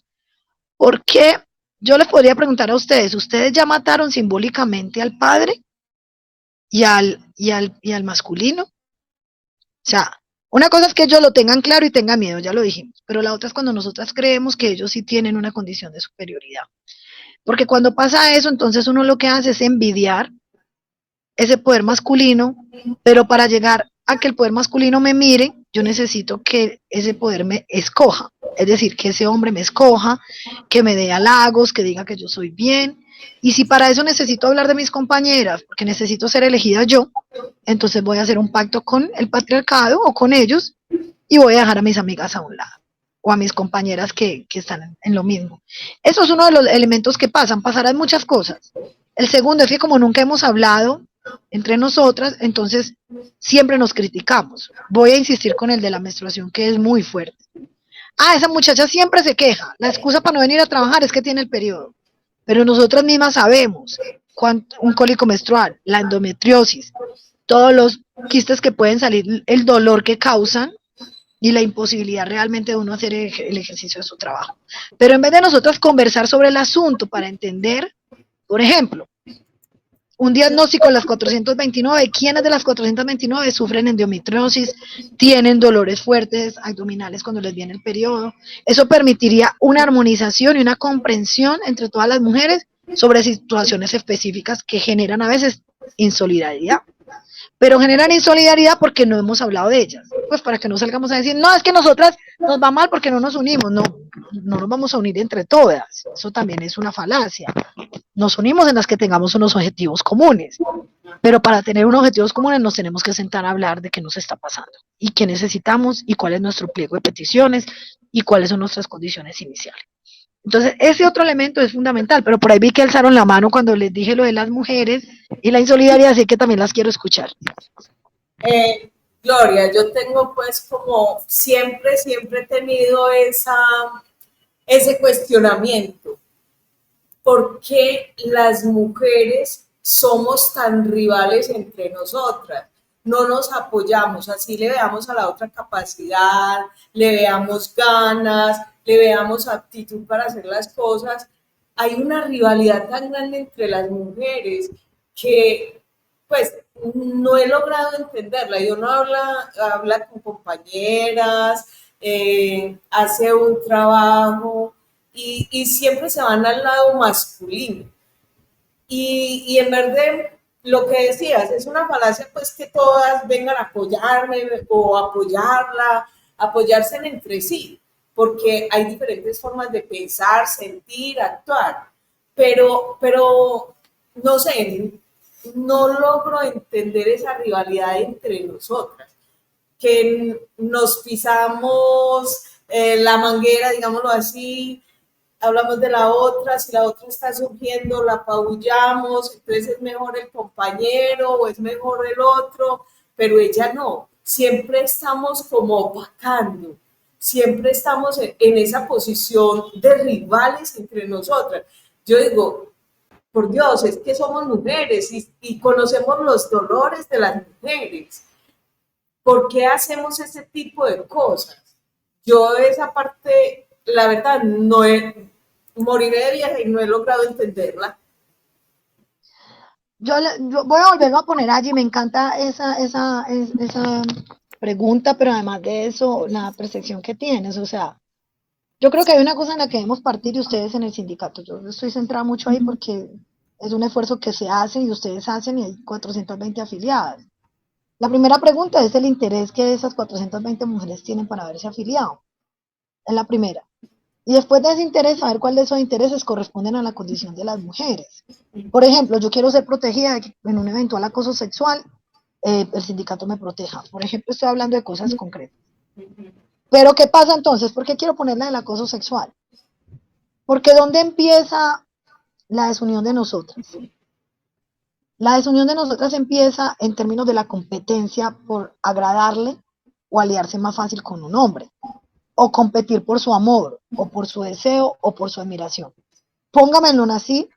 Porque yo les podría preguntar a ¿ustedes ya mataron simbólicamente al padre y al masculino? O sea, una cosa es que ellos lo tengan claro y tengan miedo, ya lo dijimos, pero la otra es cuando nosotras creemos que ellos sí tienen una condición de superioridad. Porque cuando pasa eso, entonces uno lo que hace es envidiar ese poder masculino, pero para llegar a que el poder masculino me mire, yo necesito que ese poder me escoja, es decir, que ese hombre me escoja, que me dé halagos, que diga que yo soy bien, y si para eso necesito hablar de mis compañeras, porque necesito ser elegida yo, entonces voy a hacer un pacto con el patriarcado o con ellos y voy a dejar a mis amigas a un lado o a mis compañeras que están en lo mismo. Eso es uno de los elementos que pasan, pasarán muchas cosas. El segundo es que como nunca hemos hablado entre nosotras, entonces siempre nos criticamos. Voy a insistir con el de la menstruación, que es muy fuerte. Ah, esa muchacha siempre se queja. La excusa para no venir a trabajar es que tiene el periodo. Pero nosotras mismas sabemos un cólico menstrual, la endometriosis, todos los quistes que pueden salir, el dolor que causan y la imposibilidad realmente de uno hacer el ejercicio de su trabajo. Pero en vez de nosotros conversar sobre el asunto para entender, por ejemplo, un diagnóstico de las 429, ¿quiénes de las 429 sufren endometriosis, tienen dolores fuertes abdominales cuando les viene el periodo? Eso permitiría una armonización y una comprensión entre todas las mujeres sobre situaciones específicas que generan a veces insolidaridad. Pero generan insolidaridad porque no hemos hablado de ellas. Pues para que no salgamos a decir, no, es que nosotras nos va mal porque no nos unimos. No, no nos vamos a unir entre todas. Eso también es una falacia. Nos unimos en las que tengamos unos objetivos comunes. Pero para tener unos objetivos comunes nos tenemos que sentar a hablar de qué nos está pasando y qué necesitamos y cuál es nuestro pliego de peticiones y cuáles son nuestras condiciones iniciales. Entonces, ese otro elemento es fundamental, pero por ahí vi que alzaron la mano cuando les dije lo de las mujeres y la insolidaridad, así que también las quiero escuchar. Gloria, yo tengo pues como siempre he tenido ese cuestionamiento. ¿Por qué las mujeres somos tan rivales entre nosotras? No nos apoyamos, así le veamos a la otra capacidad, le veamos ganas, le veamos aptitud para hacer las cosas. Hay una rivalidad tan grande entre las mujeres que pues no he logrado entenderla. Y uno habla con compañeras, hace un trabajo y siempre se van al lado masculino. Y en verdad, lo que decías, es una falacia pues que todas vengan a apoyarme o apoyarla, apoyarse entre sí, porque hay diferentes formas de pensar, sentir, actuar, pero no sé, no logro entender esa rivalidad entre nosotras, que nos pisamos la manguera, digámoslo así, hablamos de la otra, si la otra está surgiendo, la apabullamos, entonces es mejor el compañero o es mejor el otro, pero ella no, siempre estamos como opacando, siempre estamos en esa posición de rivales entre nosotras. Yo digo, por Dios, es que somos mujeres y conocemos los dolores de las mujeres. ¿Por qué hacemos ese tipo de cosas? Yo esa parte, la verdad, moriré de vieja y no he logrado entenderla. Yo voy a volverlo a poner allí, me encanta esa pregunta, pero además de eso, la percepción que tienes, o sea, Yo creo que hay una cosa en la que debemos partir y ustedes en el sindicato. Yo estoy centrada mucho ahí porque es un esfuerzo que se hace y ustedes hacen y hay 420 afiliadas. La primera pregunta es el interés que esas 420 mujeres tienen para haberse afiliado. Es la primera. Y después de ese interés, saber cuáles de esos intereses corresponden a la condición de las mujeres. Por ejemplo, yo quiero ser protegida de que en un eventual acoso sexual, el sindicato me proteja. Por ejemplo, estoy hablando de cosas concretas. Pero, ¿qué pasa entonces? ¿Por qué quiero ponerla del acoso sexual? Porque ¿dónde empieza la desunión de nosotras? La desunión de nosotras empieza en términos de la competencia por agradarle o aliarse más fácil con un hombre, o competir por su amor, o por su deseo, o por su admiración. Póngamelo así,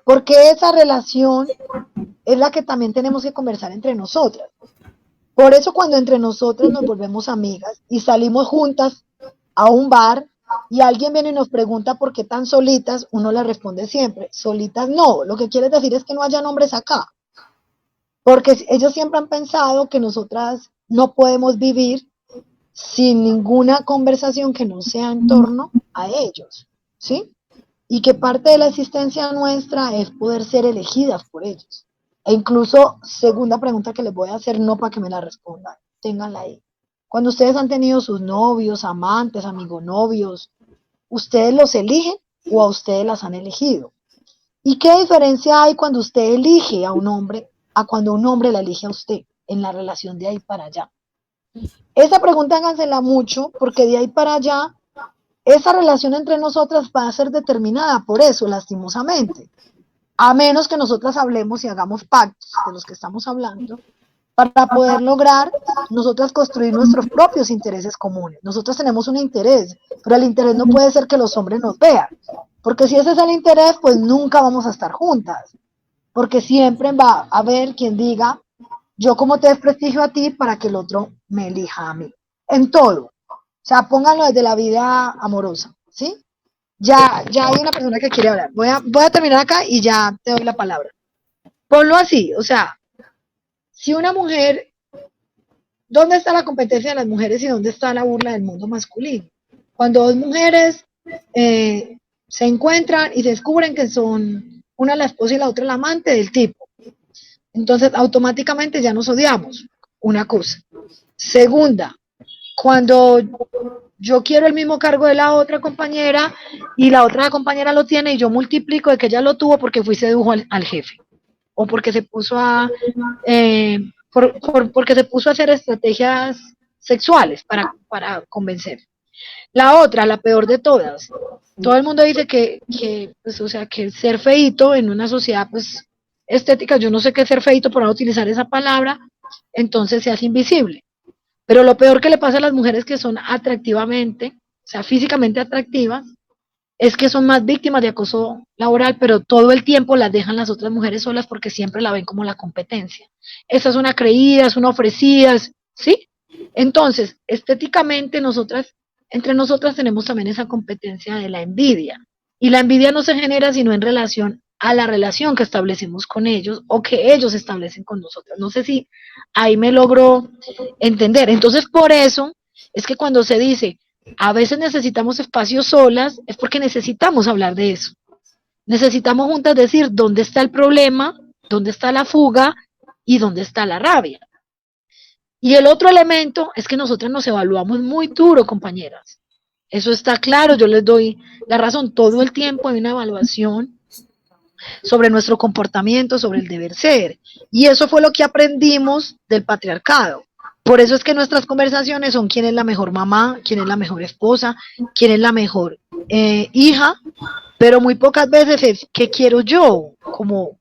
porque esa relación es la que también tenemos que conversar entre nosotras. Por eso cuando entre nosotras nos volvemos amigas y salimos juntas a un bar y alguien viene y nos pregunta por qué tan solitas, uno le responde siempre, solitas no, lo que quiere decir es que no hayan hombres acá, porque ellos siempre han pensado que nosotras no podemos vivir sin ninguna conversación que no sea en torno a ellos, ¿sí? Y que parte de la existencia nuestra es poder ser elegidas por ellos. E incluso, segunda pregunta que les voy a hacer, no para que me la respondan, ténganla ahí. Cuando ustedes han tenido sus novios, amantes, amigonovios, ¿ustedes los eligen o a ustedes las han elegido? ¿Y qué diferencia hay cuando usted elige a un hombre a cuando un hombre la elige a usted en la relación de ahí para allá? Esa pregunta hágansela mucho porque de ahí para allá esa relación entre nosotras va a ser determinada por eso, lastimosamente. A menos que nosotras hablemos y hagamos pactos de los que estamos hablando, para poder lograr nosotras construir nuestros propios intereses comunes. Nosotros tenemos un interés, pero el interés no puede ser que los hombres nos vean, porque si ese es el interés, pues nunca vamos a estar juntas, porque siempre va a haber quien diga, yo como te desprestigio a ti para que el otro me elija a mí, en todo. O sea, pónganlo desde la vida amorosa, ¿sí? Ya hay una persona que quiere hablar. Voy a terminar acá y ya te doy la palabra. Ponlo así, o sea, si una mujer, ¿dónde está la competencia de las mujeres y dónde está la burla del mundo masculino? Cuando dos mujeres se encuentran y descubren que son una la esposa y la otra la amante del tipo. Entonces, automáticamente ya nos odiamos. Una cosa. Segunda, cuando yo quiero el mismo cargo de la otra compañera y la otra compañera lo tiene y yo multiplico de que ella lo tuvo porque fui sedujo al jefe o porque se puso a porque se puso a hacer estrategias sexuales para convencer. La otra, la peor de todas, todo el mundo dice pues, o sea, que ser feíto en una sociedad pues estética, yo no sé qué es ser feíto por no utilizar esa palabra, entonces se hace invisible. Pero lo peor que le pasa a las mujeres que son atractivamente, o sea, físicamente atractivas, es que son más víctimas de acoso laboral, pero todo el tiempo las dejan las otras mujeres solas porque siempre la ven como la competencia. Esa es una creída, es una ofrecida, ¿sí? Entonces, estéticamente entre nosotras tenemos también esa competencia de la envidia. Y la envidia no se genera sino en relación a la relación que establecemos con ellos o que ellos establecen con nosotros. No sé si ahí me logro entender. Entonces, por eso es que cuando se dice, a veces necesitamos espacios solas, es porque necesitamos hablar de eso. Necesitamos juntas decir dónde está el problema, dónde está la fuga y dónde está la rabia. Y el otro elemento es que nosotras nos evaluamos muy duro, compañeras. Eso está claro, yo les doy la razón. Todo el tiempo hay una evaluación sobre nuestro comportamiento, sobre el deber ser. Y eso fue lo que aprendimos del patriarcado. Por eso es que nuestras conversaciones son quién es la mejor mamá, quién es la mejor esposa, quién es la mejor hija, pero muy pocas veces es qué quiero yo, como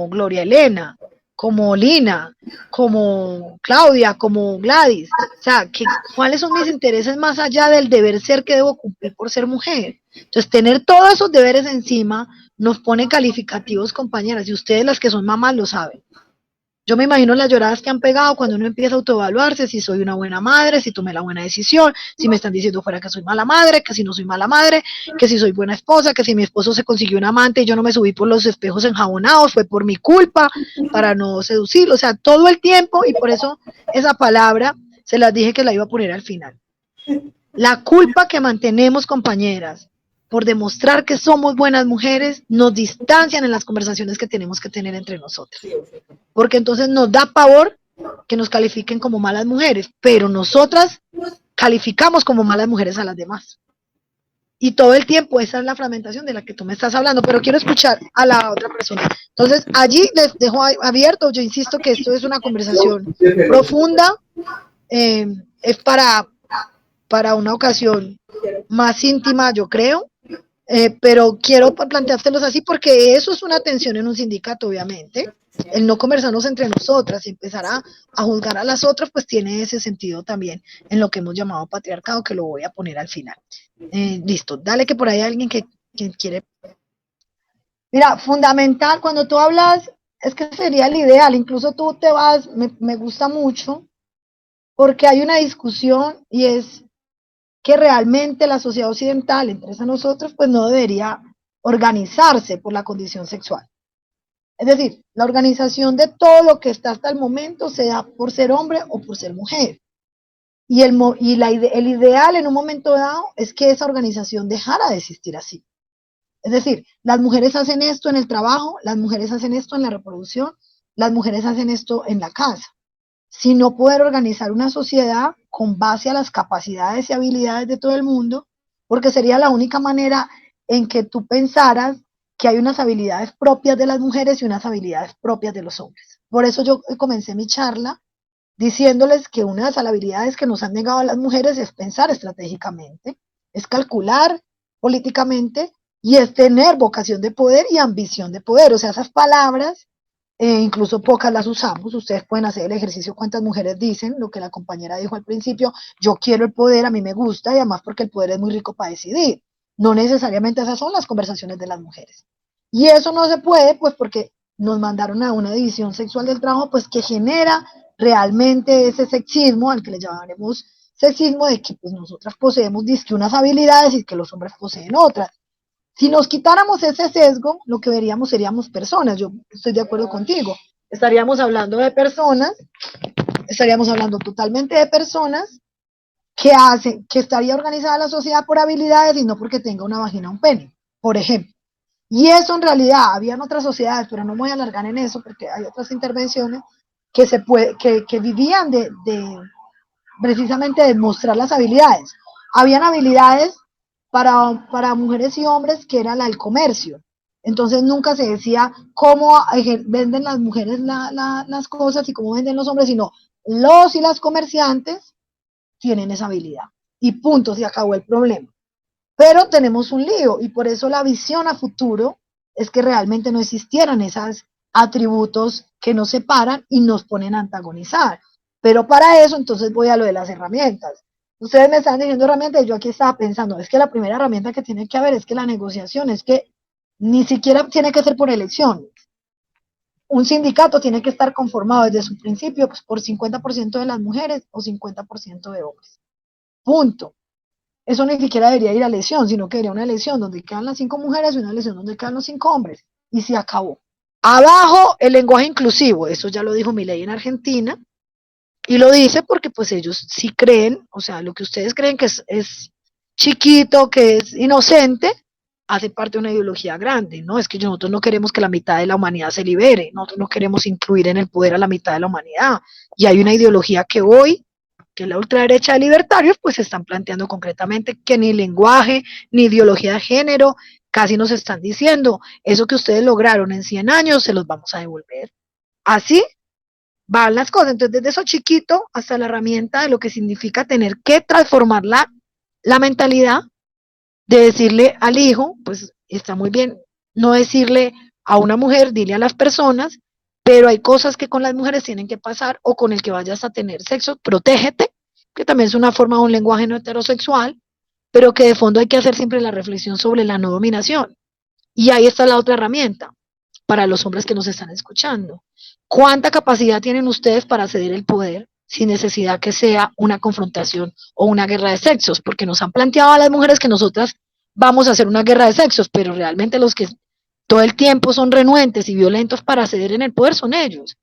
Gloria Elena, como Lina, como Claudia, como Gladys. O sea, ¿cuáles son mis intereses más allá del deber ser que debo cumplir por ser mujer? Entonces, tener todos esos deberes encima nos pone calificativos, compañeras, y ustedes las que son mamás lo saben. Yo me imagino las lloradas que han pegado cuando uno empieza a autoevaluarse, si soy una buena madre, si tomé la buena decisión, si me están diciendo fuera que soy mala madre, que si no soy mala madre, que si soy buena esposa, que si mi esposo se consiguió un amante y yo no me subí por los espejos enjabonados, fue por mi culpa, para no seducirlo, o sea, todo el tiempo, y por eso esa palabra se las dije que la iba a poner al final. La culpa que mantenemos, compañeras, por demostrar que somos buenas mujeres, nos distancian en las conversaciones que tenemos que tener entre nosotras. Porque entonces nos da pavor que nos califiquen como malas mujeres, pero nosotras calificamos como malas mujeres a las demás. Y todo el tiempo esa es la fragmentación de la que tú me estás hablando, pero quiero escuchar a la otra persona. Entonces, allí les dejo abierto, yo insisto que esto es una conversación profunda, es para una ocasión más íntima, yo creo, pero quiero planteárselos así porque eso es una tensión en un sindicato, obviamente. El no conversarnos entre nosotras y empezar a juzgar a las otras, pues tiene ese sentido también en lo que hemos llamado patriarcado, que lo voy a poner al final. Listo, dale que por ahí hay alguien que quiere. Mira, fundamental, cuando tú hablas, es que sería el ideal, incluso tú te vas, me gusta mucho, porque hay una discusión y es que realmente la sociedad occidental, entre nosotros, pues no debería organizarse por la condición sexual. Es decir, la organización de todo lo que está hasta el momento se da por ser hombre o por ser mujer. Y el ideal en un momento dado es que esa organización dejara de existir así. Es decir, las mujeres hacen esto en el trabajo, las mujeres hacen esto en la reproducción, las mujeres hacen esto en la casa. Sino poder organizar una sociedad con base a las capacidades y habilidades de todo el mundo, porque sería la única manera en que tú pensaras que hay unas habilidades propias de las mujeres y unas habilidades propias de los hombres. Por eso yo comencé mi charla diciéndoles que una de las habilidades que nos han negado a las mujeres es pensar estratégicamente, es calcular políticamente y es tener vocación de poder y ambición de poder. O sea, esas palabras incluso pocas las usamos. Ustedes pueden hacer el ejercicio cuántas mujeres dicen lo que la compañera dijo al principio: yo quiero el poder, a mí me gusta, y además porque el poder es muy rico para decidir. No necesariamente esas son las conversaciones de las mujeres. Y eso no se puede, pues porque nos mandaron a una división sexual del trabajo, pues que genera realmente ese sexismo, al que le llamaremos sexismo, de que pues nosotras poseemos disque unas habilidades y que los hombres poseen otras. Si nos quitáramos ese sesgo, lo que veríamos seríamos personas. Yo estoy de acuerdo contigo. Estaríamos hablando de personas, estaríamos hablando totalmente de personas que hacen, que estaría organizada la sociedad por habilidades y no porque tenga una vagina o un pene, por ejemplo. Y eso en realidad, habían otras sociedades, pero no me voy a alargar en eso porque hay otras intervenciones que vivían precisamente de mostrar las habilidades. Habían habilidades para mujeres y hombres que era el comercio. Entonces nunca se decía cómo venden las mujeres las cosas y cómo venden los hombres, sino los y las comerciantes tienen esa habilidad. Y punto, se acabó el problema. Pero tenemos un lío y por eso la visión a futuro es que realmente no existieran esos atributos que nos separan y nos ponen a antagonizar. Pero para eso entonces voy a lo de las herramientas. Ustedes me están diciendo herramientas y yo aquí estaba pensando, es que la primera herramienta que tiene que haber es que la negociación, es que ni siquiera tiene que ser por elección. Un sindicato tiene que estar conformado desde su principio pues, por 50% de las mujeres o 50% de hombres. Punto. Eso ni siquiera debería ir a elección, sino que debería una elección donde quedan las 5 mujeres y una elección donde quedan los 5 hombres. Y se acabó. Abajo, el lenguaje inclusivo. Eso ya lo dijo Milei en Argentina. Y lo dice porque pues ellos sí creen, o sea, lo que ustedes creen que es chiquito, que es inocente, hace parte de una ideología grande, ¿no? Es que nosotros no queremos que la mitad de la humanidad se libere, nosotros no queremos incluir en el poder a la mitad de la humanidad. Y hay una ideología que hoy, que es la ultraderecha de libertarios, pues se están planteando concretamente que ni lenguaje, ni ideología de género, casi nos están diciendo, eso que ustedes lograron en 100 años, se los vamos a devolver. Así van las cosas. Entonces, desde eso chiquito hasta la herramienta de lo que significa tener que transformar la mentalidad de decirle al hijo, pues está muy bien no decirle a una mujer, dile a las personas, pero hay cosas que con las mujeres tienen que pasar o con el que vayas a tener sexo, protégete, que también es una forma de un lenguaje no heterosexual, pero que de fondo hay que hacer siempre la reflexión sobre la no dominación. Y ahí está la otra herramienta para los hombres que nos están escuchando. ¿Cuánta capacidad tienen ustedes para ceder el poder sin necesidad que sea una confrontación o una guerra de sexos? Porque nos han planteado a las mujeres que nosotras vamos a hacer una guerra de sexos, pero realmente los que todo el tiempo son renuentes y violentos para ceder en el poder son ellos.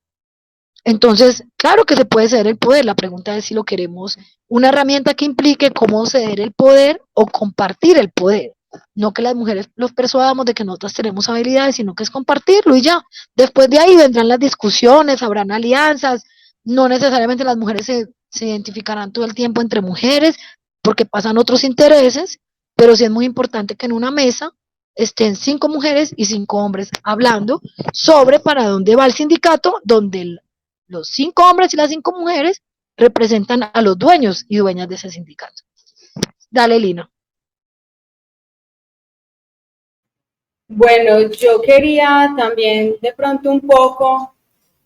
Entonces, claro que se puede ceder el poder, la pregunta es si lo queremos una herramienta que implique cómo ceder el poder o compartir el poder. No que las mujeres los persuadamos de que nosotras tenemos habilidades, sino que es compartirlo y ya. Después de ahí vendrán las discusiones, habrán alianzas, no necesariamente las mujeres se identificarán todo el tiempo entre mujeres porque pasan otros intereses, pero sí es muy importante que en una mesa estén 5 mujeres y 5 hombres hablando sobre para dónde va el sindicato, donde los 5 hombres y las 5 mujeres representan a los dueños y dueñas de ese sindicato. Dale, Lina. Bueno, yo quería también de pronto un poco,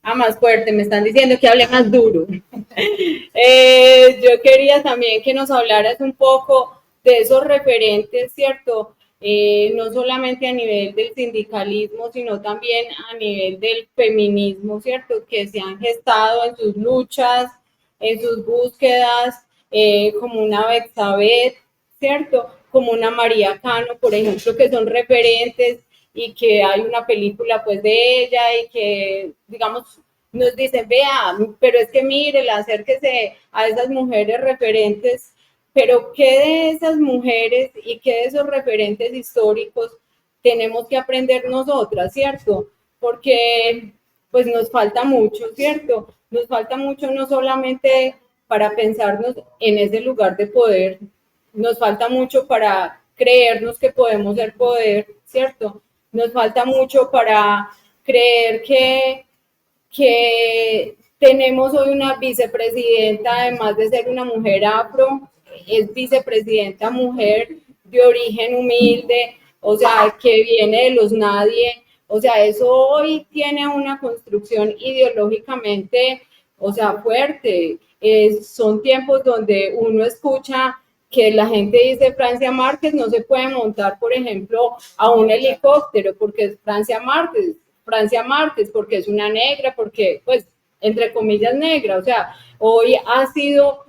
más fuerte, me están diciendo que hable más duro. Yo quería también que nos hablaras un poco de esos referentes, ¿cierto? No solamente a nivel del sindicalismo, sino también a nivel del feminismo, ¿cierto? Que se han gestado en sus luchas, en sus búsquedas, como una Betsabé, ¿cierto? Como una María Cano, por ejemplo, que son referentes y que hay una película pues de ella y que, digamos, nos dicen, vea, pero es que mire, acérquese a esas mujeres referentes, pero ¿qué de esas mujeres y qué de esos referentes históricos tenemos que aprender nosotras, ¿cierto? Porque pues nos falta mucho, ¿cierto? Nos falta mucho no solamente para pensarnos en ese lugar de poder, nos falta mucho para creernos que podemos ser poder, ¿cierto? Nos falta mucho para creer que tenemos hoy una vicepresidenta, además de ser una mujer afro, es vicepresidenta mujer de origen humilde, o sea, que viene de los nadie, o sea, eso hoy tiene una construcción ideológicamente, o sea, fuerte. Son tiempos donde uno escucha que la gente dice Francia Márquez no se puede montar, por ejemplo, a un helicóptero porque es Francia Márquez, porque es una negra, porque, pues, entre comillas, negra. O sea, hoy ha sido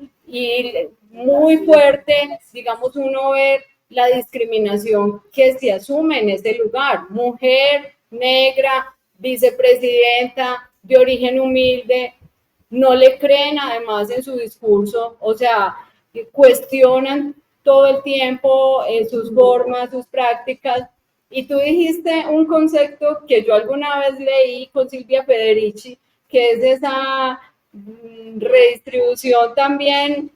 muy fuerte, digamos, uno ver la discriminación que se asume en ese lugar. Mujer, negra, vicepresidenta, de origen humilde, no le creen además en su discurso, o sea, cuestionan todo el tiempo sus formas, sus prácticas. Y tú dijiste un concepto que yo alguna vez leí con Silvia Federici, que es esa redistribución también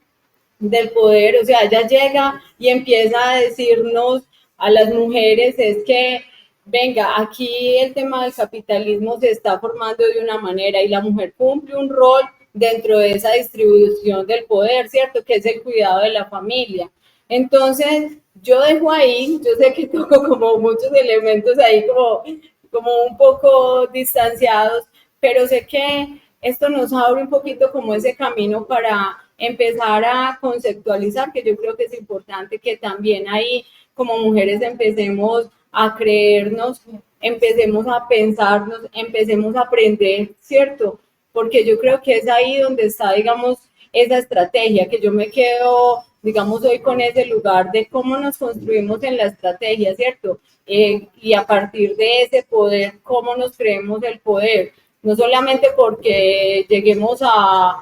del poder, o sea, ella llega y empieza a decirnos a las mujeres es que, venga, aquí el tema del capitalismo se está formando de una manera y la mujer cumple un rol dentro de esa distribución del poder, ¿cierto? Que es el cuidado de la familia. Entonces, yo dejo ahí, yo sé que toco como muchos elementos ahí como un poco distanciados, pero sé que esto nos abre un poquito como ese camino para empezar a conceptualizar, que yo creo que es importante que también ahí como mujeres empecemos a creernos, empecemos a pensarnos, empecemos a aprender, ¿cierto? Porque yo creo que es ahí donde está, digamos, esa estrategia, que yo me quedo, digamos, hoy con ese lugar de cómo nos construimos en la estrategia, ¿cierto? Y a partir de ese poder, cómo nos creemos el poder, no solamente porque lleguemos a,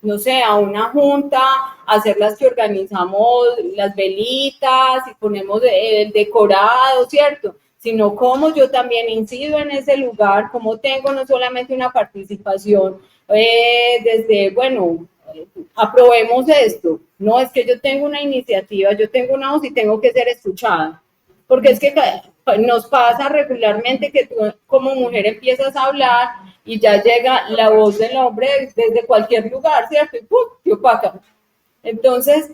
no sé, a una junta, a hacer las que organizamos las velitas y ponemos el decorado, ¿cierto? Sino cómo yo también incido en ese lugar, cómo tengo no solamente una participación desde, bueno, aprobemos esto. No, es que yo tengo una iniciativa, yo tengo una voz y tengo que ser escuchada. Porque es que nos pasa regularmente que tú como mujer empiezas a hablar y ya llega la voz del hombre desde cualquier lugar, ¿cierto? Y ¡pum!, te opaca. Entonces,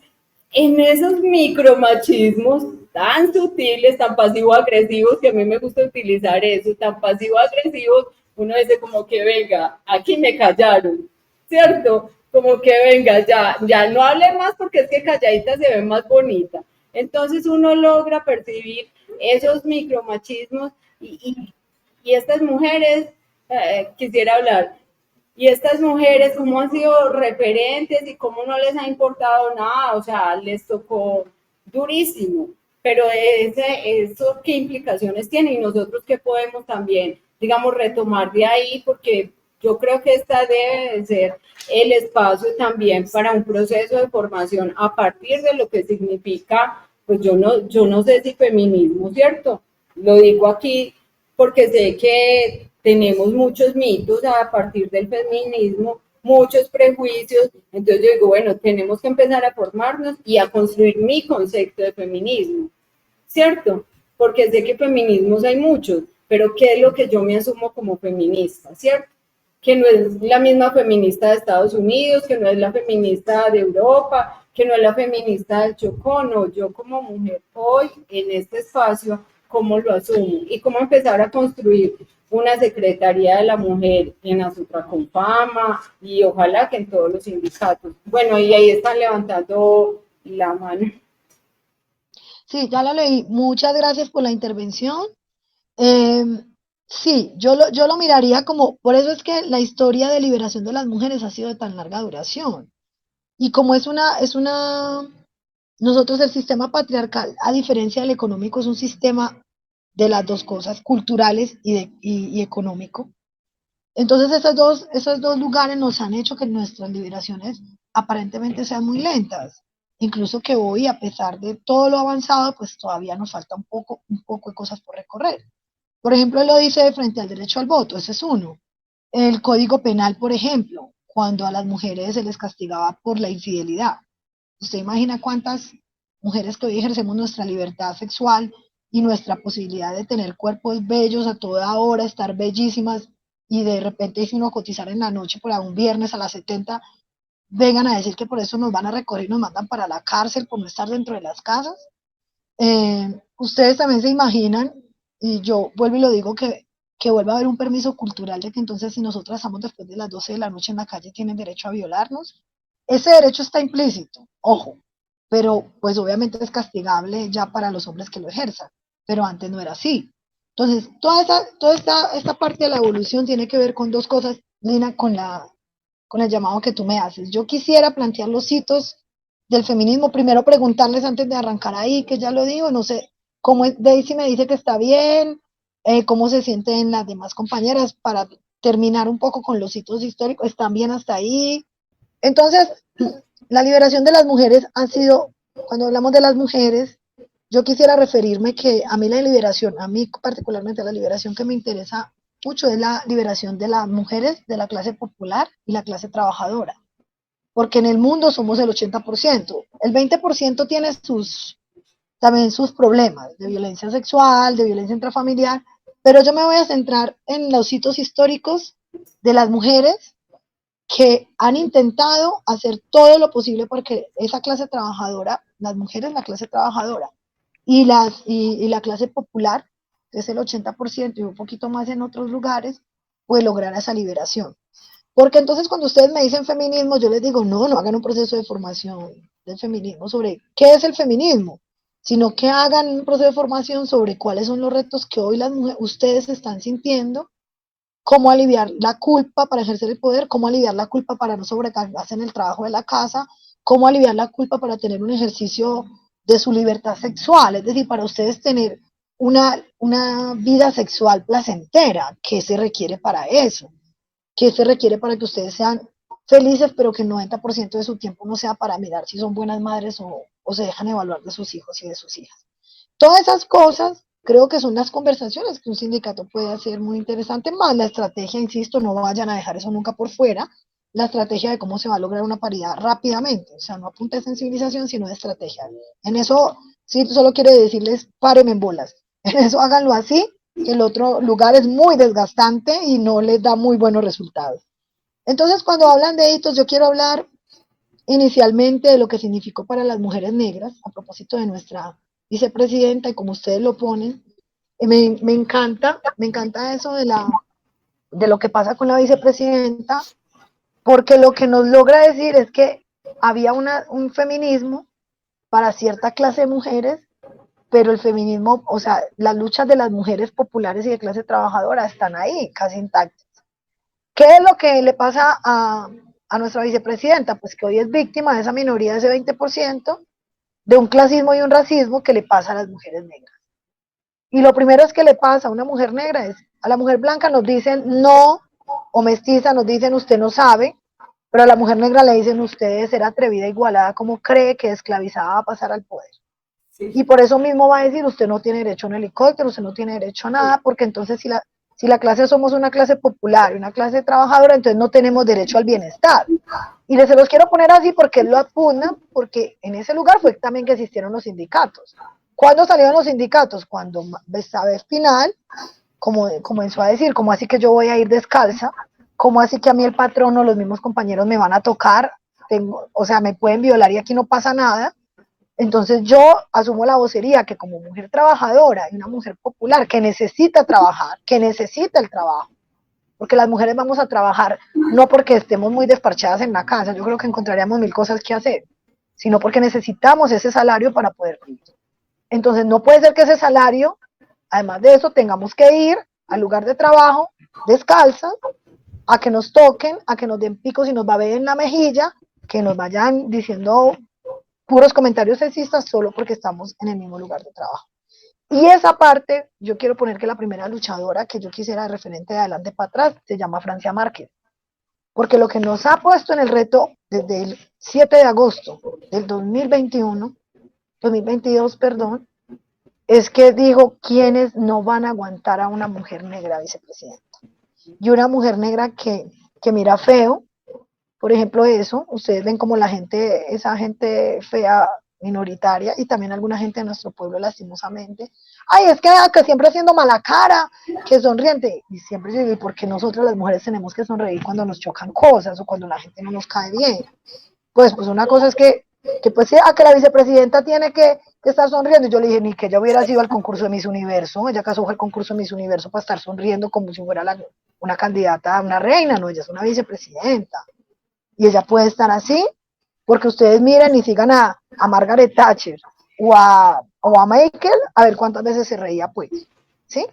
en esos micromachismos tan sutiles, tan pasivo-agresivos, que a mí me gusta utilizar eso, tan pasivo-agresivos, uno dice como que venga, aquí me callaron, ¿cierto? Como que venga, ya no hable más porque es que calladita se ve más bonita. Entonces uno logra percibir esos micromachismos y estas mujeres, quisiera hablar, y estas mujeres, cómo han sido referentes y cómo no les ha importado nada, o sea, les tocó durísimo. Pero eso, ¿qué implicaciones tiene? Y nosotros, ¿qué podemos también digamos, retomar de ahí, porque yo creo que esta debe de ser el espacio también para un proceso de formación a partir de lo que significa, pues yo no sé si feminismo, ¿cierto? Lo digo aquí porque sé que tenemos muchos mitos a partir del feminismo, muchos prejuicios, entonces yo digo, bueno, tenemos que empezar a formarnos y a construir mi concepto de feminismo, ¿cierto? Porque sé que feminismos hay muchos, pero ¿qué es lo que yo me asumo como feminista, ¿cierto? Que no es la misma feminista de Estados Unidos, que no es la feminista de Europa, que no es la feminista del Chocó, no, yo como mujer hoy en este espacio, ¿cómo lo asumo? Y cómo empezar a construir una Secretaría de la Mujer en Azutra con Fama y ojalá que en todos los sindicatos. Bueno, y ahí están levantando la mano. Sí, ya lo leí. Muchas gracias por la intervención. Eh, sí, yo lo miraría como, por eso es que la historia de liberación de las mujeres ha sido de tan larga duración. Y como nosotros el sistema patriarcal, a diferencia del económico, es un sistema de las dos cosas, culturales y económico. Entonces esos dos lugares nos han hecho que nuestras liberaciones aparentemente sean muy lentas. Incluso que hoy, a pesar de todo lo avanzado, pues todavía nos falta un poco de cosas por recorrer. Por ejemplo, él lo dice frente al derecho al voto, ese es uno. El Código Penal, por ejemplo, cuando a las mujeres se les castigaba por la infidelidad. ¿Usted imagina cuántas mujeres que hoy ejercemos nuestra libertad sexual y nuestra posibilidad de tener cuerpos bellos a toda hora, estar bellísimas y de repente si uno cotizar en la noche por un viernes a las 70 vengan a decir que por eso nos van a recoger y nos mandan para la cárcel por no estar dentro de las casas? Ustedes también se imaginan, y yo vuelvo y lo digo, que vuelva a haber un permiso cultural de que entonces si nosotras estamos después de las 12 de la noche en la calle tienen derecho a violarnos. Ese derecho está implícito, ojo, pero pues obviamente es castigable ya para los hombres que lo ejerzan, pero antes no era así. Entonces, esta parte de la evolución tiene que ver con dos cosas, Lina, con el llamado que tú me haces. Yo quisiera plantear los hitos del feminismo, primero preguntarles antes de arrancar ahí, que ya lo digo, no sé, cómo es, Daisy me dice que está bien, cómo se sienten las demás compañeras para terminar un poco con los hitos históricos, están bien hasta ahí. Entonces, la liberación de las mujeres ha sido, cuando hablamos de las mujeres, yo quisiera referirme que a mí la liberación, a mí particularmente la liberación que me interesa mucho es la liberación de las mujeres de la clase popular y la clase trabajadora, porque en el mundo somos el 80%, el 20% tiene también sus problemas de violencia sexual, de violencia intrafamiliar, pero yo me voy a centrar en los hitos históricos de las mujeres que han intentado hacer todo lo posible porque esa clase trabajadora, las mujeres, la clase trabajadora y la clase popular, que es el 80% y un poquito más en otros lugares, pues lograr esa liberación. Porque entonces cuando ustedes me dicen feminismo, yo les digo, no, no hagan un proceso de formación del feminismo sobre qué es el feminismo, sino que hagan un proceso de formación sobre cuáles son los retos que hoy las mujeres, ustedes están sintiendo, cómo aliviar la culpa para ejercer el poder, cómo aliviar la culpa para no sobrecargarse en el trabajo de la casa, cómo aliviar la culpa para tener un ejercicio de su libertad sexual, es decir, para ustedes tener una vida sexual placentera, ¿qué se requiere para eso? ¿Qué se requiere para que ustedes sean felices, pero que el 90% de su tiempo no sea para mirar si son buenas madres o se dejan evaluar de sus hijos y de sus hijas? Todas esas cosas creo que son las conversaciones que un sindicato puede hacer muy interesante, más la estrategia, insisto, no vayan a dejar eso nunca por fuera, la estrategia de cómo se va a lograr una paridad rápidamente, o sea, no apunta de sensibilización, sino de estrategia. En eso, sí, solo quiero decirles, párenme en bolas, en eso háganlo así, que el otro lugar es muy desgastante y no les da muy buenos resultados. Entonces, cuando hablan de hitos, yo quiero hablar inicialmente de lo que significó para las mujeres negras, a propósito de nuestra vicepresidenta y como ustedes lo ponen, me encanta eso de lo que pasa con la vicepresidenta, porque lo que nos logra decir es que había un feminismo para cierta clase de mujeres, pero el feminismo, o sea, las luchas de las mujeres populares y de clase trabajadora están ahí, casi intactas. ¿Qué es lo que le pasa a nuestra vicepresidenta? Pues que hoy es víctima de esa minoría, de ese 20%, de un clasismo y un racismo que le pasa a las mujeres negras. Y lo primero es que le pasa a una mujer negra es, a la mujer blanca nos dicen no, o mestiza nos dicen usted no sabe, pero a la mujer negra le dicen usted debe ser atrevida, igualada, como cree que esclavizada va a pasar al poder. Sí. Y por eso mismo va a decir usted no tiene derecho a un helicóptero, usted no tiene derecho a nada, porque entonces si la clase somos una clase popular, una clase trabajadora, entonces no tenemos derecho al bienestar. Y se los quiero poner así porque él lo apugna, porque en ese lugar fue también que existieron los sindicatos. ¿Cuándo salieron los sindicatos? Cuando Bestabé Espinal comenzó a decir, ¿cómo así que yo voy a ir descalza? ¿Cómo así que a mí el patrón o los mismos compañeros me van a tocar? O sea, me pueden violar y aquí no pasa nada. Entonces yo asumo la vocería que como mujer trabajadora y una mujer popular que necesita trabajar, que necesita el trabajo, porque las mujeres vamos a trabajar no porque estemos muy desparchadas en la casa, yo creo que encontraríamos mil cosas que hacer, sino porque necesitamos ese salario para poder vivir. Entonces no puede ser que ese salario, además de eso, tengamos que ir al lugar de trabajo descalza, a que nos toquen, a que nos den picos y nos babeen en la mejilla, que nos vayan diciendo puros comentarios sexistas solo porque estamos en el mismo lugar de trabajo. Y esa parte, yo quiero poner que la primera luchadora que yo quisiera de referente de adelante para atrás se llama Francia Márquez. Porque lo que nos ha puesto en el reto desde el 7 de agosto del 2022, perdón, es que dijo quiénes no van a aguantar a una mujer negra vicepresidenta. Y una mujer negra que mira feo, por ejemplo, eso, ustedes ven como la gente, esa gente fea, minoritaria, y también alguna gente de nuestro pueblo, lastimosamente. Ay, es que siempre haciendo mala cara, que sonriente. Y siempre yo digo, ¿y por qué nosotros las mujeres tenemos que sonreír cuando nos chocan cosas o cuando la gente no nos cae bien? Pues una cosa es que pues sea que la vicepresidenta tiene que estar sonriendo. Y yo le dije, ni que ella hubiera sido al concurso de Miss Universo. Ella acaso fue al concurso de Miss Universo para estar sonriendo como si fuera una candidata a una reina. No, ella es una vicepresidenta. Y ella puede estar así, porque ustedes miren y sigan a Margaret Thatcher o a Michael, a ver cuántas veces se reía, pues, ¿sí?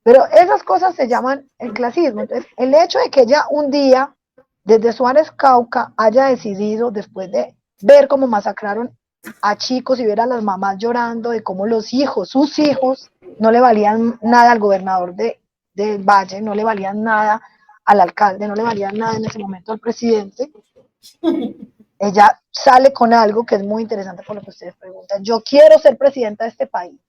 Pero esas cosas se llaman el clasismo. Entonces, el hecho de que ella un día, desde Suárez Cauca, haya decidido, después de ver cómo masacraron a chicos y ver a las mamás llorando, de cómo los hijos, sus hijos, no le valían nada al gobernador del Valle, no le valían nada al alcalde, no le valían nada en ese momento al presidente, ella sale con algo que es muy interesante por lo que ustedes preguntan. Yo quiero ser presidenta de este país.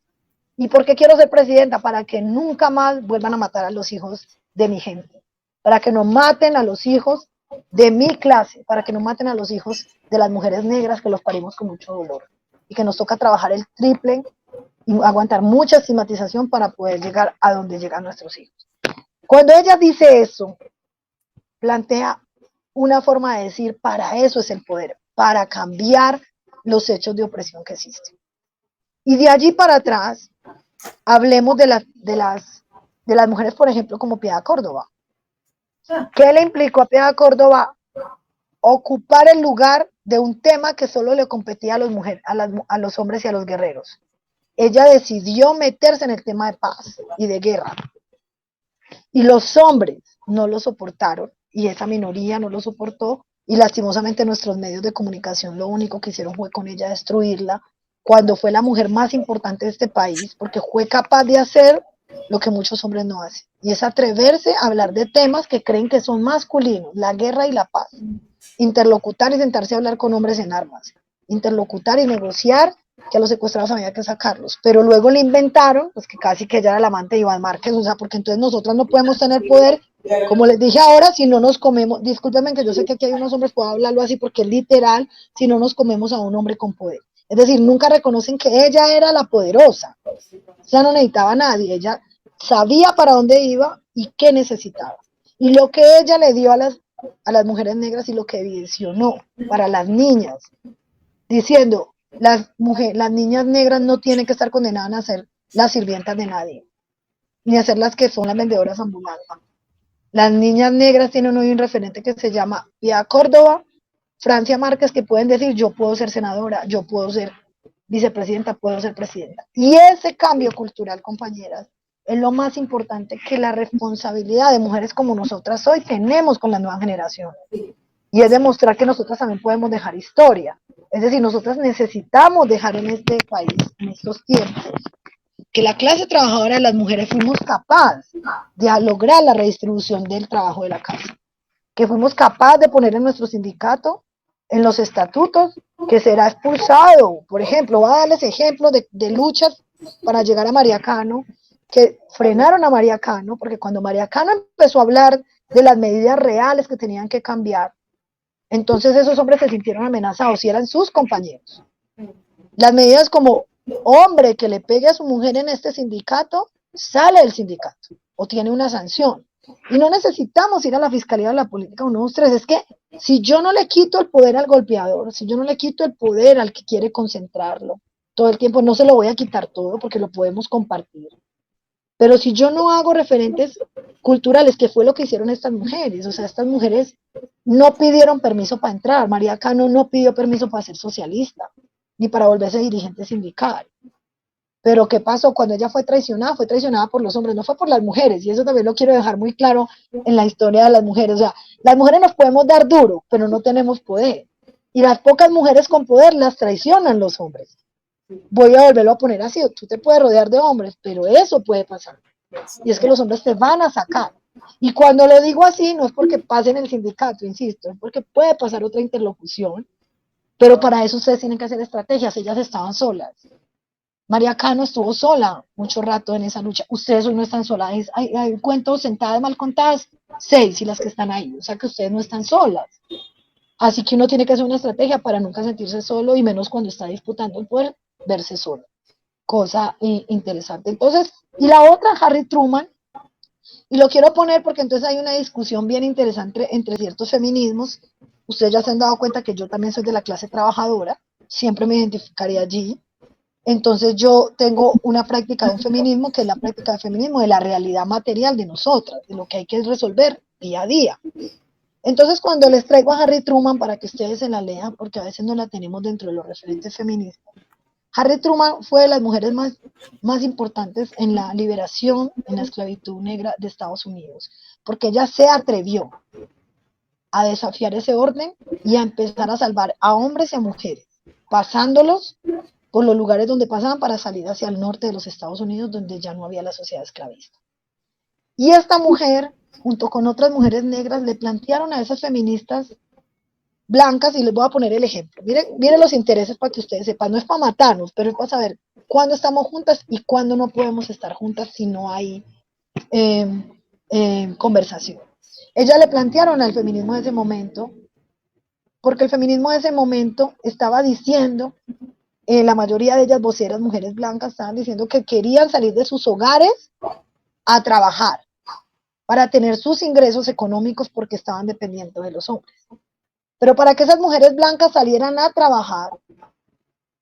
¿Y por qué quiero ser presidenta? Para que nunca más vuelvan a matar a los hijos de mi gente, para que no maten a los hijos de mi clase, para que no maten a los hijos de las mujeres negras que los parimos con mucho dolor y que nos toca trabajar el triple y aguantar mucha estigmatización para poder llegar a donde llegan nuestros hijos. Cuando ella dice eso, plantea una forma de decir, para eso es el poder, para cambiar los hechos de opresión que existen. Y de allí para atrás, hablemos de las mujeres, por ejemplo, como Piedad Córdoba. ¿Qué le implicó a Piedad Córdoba ocupar el lugar de un tema que solo le competía a las mujeres, a los hombres y a los guerreros? Ella decidió meterse en el tema de paz y de guerra. Y los hombres no lo soportaron, y esa minoría no lo soportó, y lastimosamente nuestros medios de comunicación lo único que hicieron fue con ella destruirla, cuando fue la mujer más importante de este país, porque fue capaz de hacer lo que muchos hombres no hacen, y es atreverse a hablar de temas que creen que son masculinos, la guerra y la paz, interlocutar y sentarse a hablar con hombres en armas, interlocutar y negociar que a los secuestrados había que sacarlos, pero luego le inventaron, pues que casi que ella era la amante de Iván Márquez, o sea, porque entonces nosotras no podemos tener poder, como les dije ahora, si no nos comemos, discúlpenme que yo sé que aquí hay unos hombres, puedo hablarlo así, porque es literal, si no nos comemos a un hombre con poder, es decir, nunca reconocen que ella era la poderosa, ya no necesitaba a nadie, ella sabía para dónde iba y qué necesitaba, y lo que ella le dio a las mujeres negras y lo que evidenció para las niñas, diciendo, las niñas negras no tienen que estar condenadas a ser las sirvientas de nadie, ni a ser las que son las vendedoras ambulantes. Las niñas negras tienen hoy un referente que se llama Piedad Córdoba, Francia Márquez, que pueden decir, yo puedo ser senadora, yo puedo ser vicepresidenta, puedo ser presidenta. Y ese cambio cultural, compañeras, es lo más importante que la responsabilidad de mujeres como nosotras hoy tenemos con la nueva generación. Y es demostrar que nosotras también podemos dejar historia. Es decir, nosotras necesitamos dejar en este país, en estos tiempos, que la clase trabajadora de las mujeres fuimos capaces de lograr la redistribución del trabajo de la casa, que fuimos capaces de poner en nuestro sindicato, en los estatutos, que será expulsado. Por ejemplo, voy a darles ejemplos de luchas para llegar a María Cano, que frenaron a María Cano, porque cuando María Cano empezó a hablar de las medidas reales que tenían que cambiar, entonces esos hombres se sintieron amenazados y eran sus compañeros. Las medidas como hombre que le pegue a su mujer en este sindicato, sale del sindicato o tiene una sanción. Y no necesitamos ir a la Fiscalía de la Política 123, es que si yo no le quito el poder al golpeador, si yo no le quito el poder al que quiere concentrarlo, todo el tiempo no se lo voy a quitar todo porque lo podemos compartir. Pero si yo no hago referentes culturales, que fue lo que hicieron estas mujeres, o sea, estas mujeres no pidieron permiso para entrar, María Cano no pidió permiso para ser socialista, ni para volverse dirigente sindical. Pero ¿qué pasó? Cuando ella fue traicionada por los hombres, no fue por las mujeres, y eso también lo quiero dejar muy claro en la historia de las mujeres. O sea, las mujeres nos podemos dar duro, pero no tenemos poder. Y las pocas mujeres con poder las traicionan los hombres. Voy a volverlo a poner así, tú te puedes rodear de hombres, pero eso puede pasar. Y es que los hombres te van a sacar. Y cuando lo digo así, no es porque pase en el sindicato, insisto, es porque puede pasar otra interlocución, pero para eso ustedes tienen que hacer estrategias, ellas estaban solas. María Cano estuvo sola mucho rato en esa lucha. Ustedes hoy no están solas. Hay cuentos sentadas mal contadas, 6 y las que están ahí. O sea que ustedes no están solas. Así que uno tiene que hacer una estrategia para nunca sentirse solo y menos cuando está disputando el poder, verse solo. Cosa interesante. Entonces, y la otra, Harry Truman, y lo quiero poner porque entonces hay una discusión bien interesante entre ciertos feminismos. Ustedes ya se han dado cuenta que yo también soy de la clase trabajadora, siempre me identificaría allí. Entonces yo tengo una práctica de un feminismo que es la práctica de feminismo de la realidad material de nosotras, de lo que hay que resolver día a día. Entonces cuando les traigo a Harry Truman para que ustedes se la lean, porque a veces no la tenemos dentro de los referentes feministas, Harry Truman fue de las mujeres más importantes en la liberación en la esclavitud negra de Estados Unidos, porque ella se atrevió a desafiar ese orden y a empezar a salvar a hombres y a mujeres, pasándolos por los lugares donde pasaban para salir hacia el norte de los Estados Unidos, donde ya no había la sociedad esclavista. Y esta mujer, junto con otras mujeres negras, le plantearon a esas feministas blancas, y les voy a poner el ejemplo. Miren los intereses para que ustedes sepan, no es para matarnos, pero es para saber cuándo estamos juntas y cuándo no podemos estar juntas si no hay conversación. Ellas le plantearon al feminismo de ese momento, porque el feminismo de ese momento estaba diciendo, la mayoría de ellas voceras mujeres blancas estaban diciendo que querían salir de sus hogares a trabajar para tener sus ingresos económicos porque estaban dependiendo de los hombres. Pero para que esas mujeres blancas salieran a trabajar,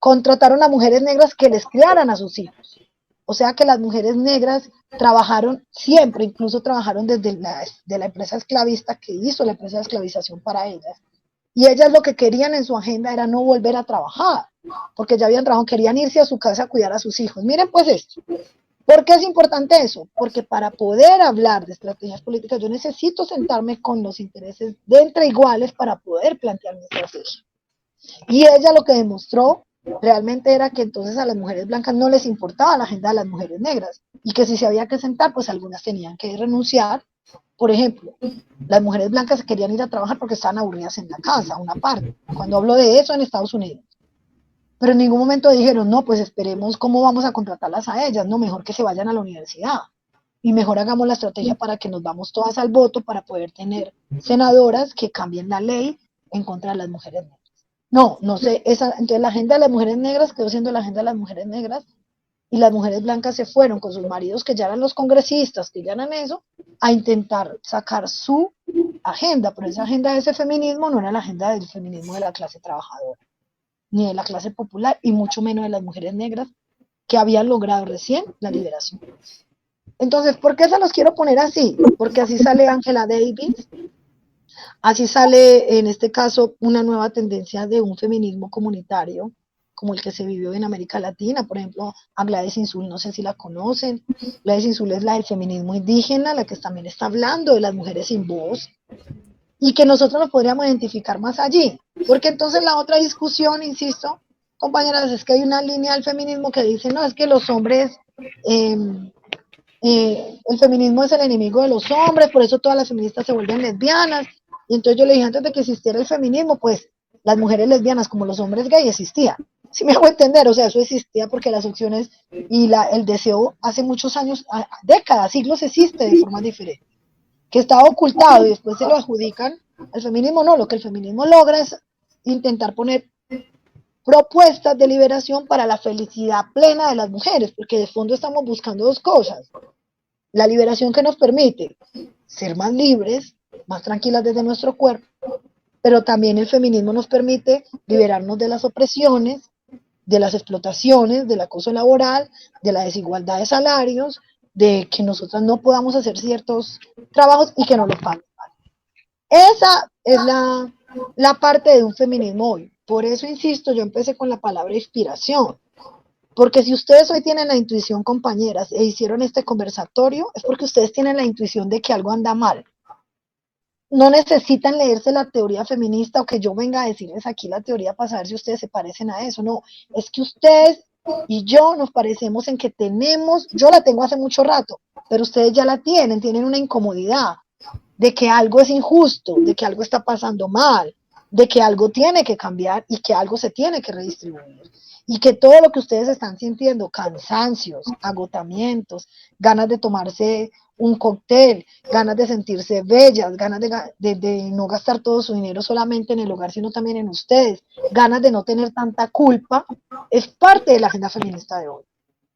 contrataron a mujeres negras que les criaran a sus hijos. O sea que las mujeres negras trabajaron siempre, incluso trabajaron desde la empresa esclavista que hizo la empresa de esclavización para ellas. Y ellas lo que querían en su agenda era no volver a trabajar, porque ya habían trabajado, querían irse a su casa a cuidar a sus hijos. Miren pues esto. ¿Por qué es importante eso? Porque para poder hablar de estrategias políticas yo necesito sentarme con los intereses de entre iguales para poder plantear mi estrategia. Y ella lo que demostró realmente era que entonces a las mujeres blancas no les importaba la agenda de las mujeres negras y que si se había que sentar, pues algunas tenían que renunciar. Por ejemplo, las mujeres blancas querían ir a trabajar porque estaban aburridas en la casa, una parte. Cuando hablo de eso en Estados Unidos. Pero en ningún momento dijeron, no, pues esperemos cómo vamos a contratarlas a ellas, no, mejor que se vayan a la universidad. Y mejor hagamos la estrategia para que nos vamos todas al voto para poder tener senadoras que cambien la ley en contra de las mujeres negras. No sé, entonces la agenda de las mujeres negras quedó siendo la agenda de las mujeres negras y las mujeres blancas se fueron con sus maridos que ya eran los congresistas, que ya eran eso, a intentar sacar su agenda, pero esa agenda de ese feminismo no era la agenda del feminismo de la clase trabajadora, ni de la clase popular, y mucho menos de las mujeres negras que habían logrado recién la liberación. Entonces, ¿por qué se los quiero poner así? Porque así sale Angela Davis, así sale en este caso una nueva tendencia de un feminismo comunitario, como el que se vivió en América Latina, por ejemplo, a Gladys Insul, no sé si la conocen, Gladys Insul es la del feminismo indígena, la que también está hablando de las mujeres sin voz, y que nosotros nos podríamos identificar más allí, porque entonces la otra discusión, insisto, compañeras, es que hay una línea del feminismo que dice, no, es que los hombres, eh, el feminismo es el enemigo de los hombres, por eso todas las feministas se vuelven lesbianas. Y entonces yo le dije, antes de que existiera el feminismo, pues las mujeres lesbianas como los hombres gay existían. ¿Sí me hago entender? O sea, eso existía porque las opciones y el deseo hace muchos años, décadas, siglos existe de formas diferentes, que estaba ocultado y después se lo adjudican. El feminismo no, lo que el feminismo logra es intentar poner propuestas de liberación para la felicidad plena de las mujeres, porque de fondo estamos buscando dos cosas: la liberación que nos permite ser más libres, más tranquilas desde nuestro cuerpo, pero también el feminismo nos permite liberarnos de las opresiones, de las explotaciones, del acoso laboral, de la desigualdad de salarios, de que nosotras no podamos hacer ciertos trabajos y que no los paguen. Esa es la parte de un feminismo hoy. Por eso insisto, yo empecé con la palabra inspiración. Porque si ustedes hoy tienen la intuición, compañeras, e hicieron este conversatorio, es porque ustedes tienen la intuición de que algo anda mal. No necesitan leerse la teoría feminista o que yo venga a decirles aquí la teoría para saber si ustedes se parecen a eso. No, es que ustedes y yo nos parecemos en que tenemos, yo la tengo hace mucho rato, pero ustedes ya la tienen una incomodidad de que algo es injusto, de que algo está pasando mal, de que algo tiene que cambiar y que algo se tiene que redistribuir. Y que todo lo que ustedes están sintiendo, cansancios, agotamientos, ganas de tomarse un cóctel, ganas de sentirse bellas, ganas de no gastar todo su dinero solamente en el hogar, sino también en ustedes, ganas de no tener tanta culpa, es parte de la agenda feminista de hoy.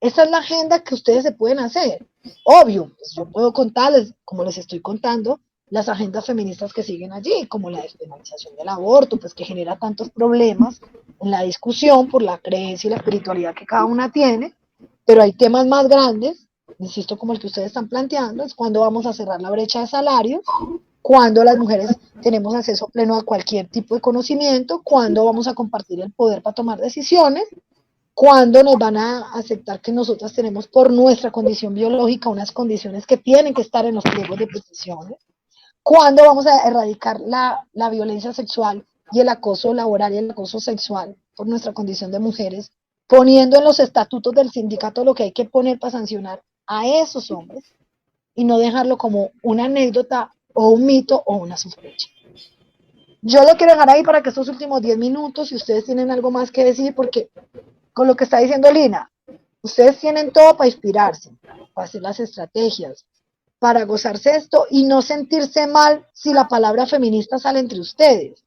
Esa es la agenda que ustedes se pueden hacer. Obvio, pues yo puedo contarles, como les estoy contando, las agendas feministas que siguen allí, como la despenalización del aborto, pues que genera tantos problemas en la discusión por la creencia y la espiritualidad que cada una tiene, pero hay temas más grandes, insisto, como el que ustedes están planteando, es cuando vamos a cerrar la brecha de salarios, cuando las mujeres tenemos acceso pleno a cualquier tipo de conocimiento, cuando vamos a compartir el poder para tomar decisiones, cuando nos van a aceptar que nosotras tenemos por nuestra condición biológica unas condiciones que tienen que estar en los pliegos de peticiones, cuándo vamos a erradicar la violencia sexual y el acoso laboral y el acoso sexual por nuestra condición de mujeres, poniendo en los estatutos del sindicato lo que hay que poner para sancionar a esos hombres y no dejarlo como una anécdota o un mito o una sospecha. Yo lo quiero dejar ahí para que estos últimos 10 minutos, si ustedes tienen algo más que decir, porque con lo que está diciendo Lina, ustedes tienen todo para inspirarse, para hacer las estrategias, para gozarse esto y no sentirse mal si la palabra feminista sale entre ustedes,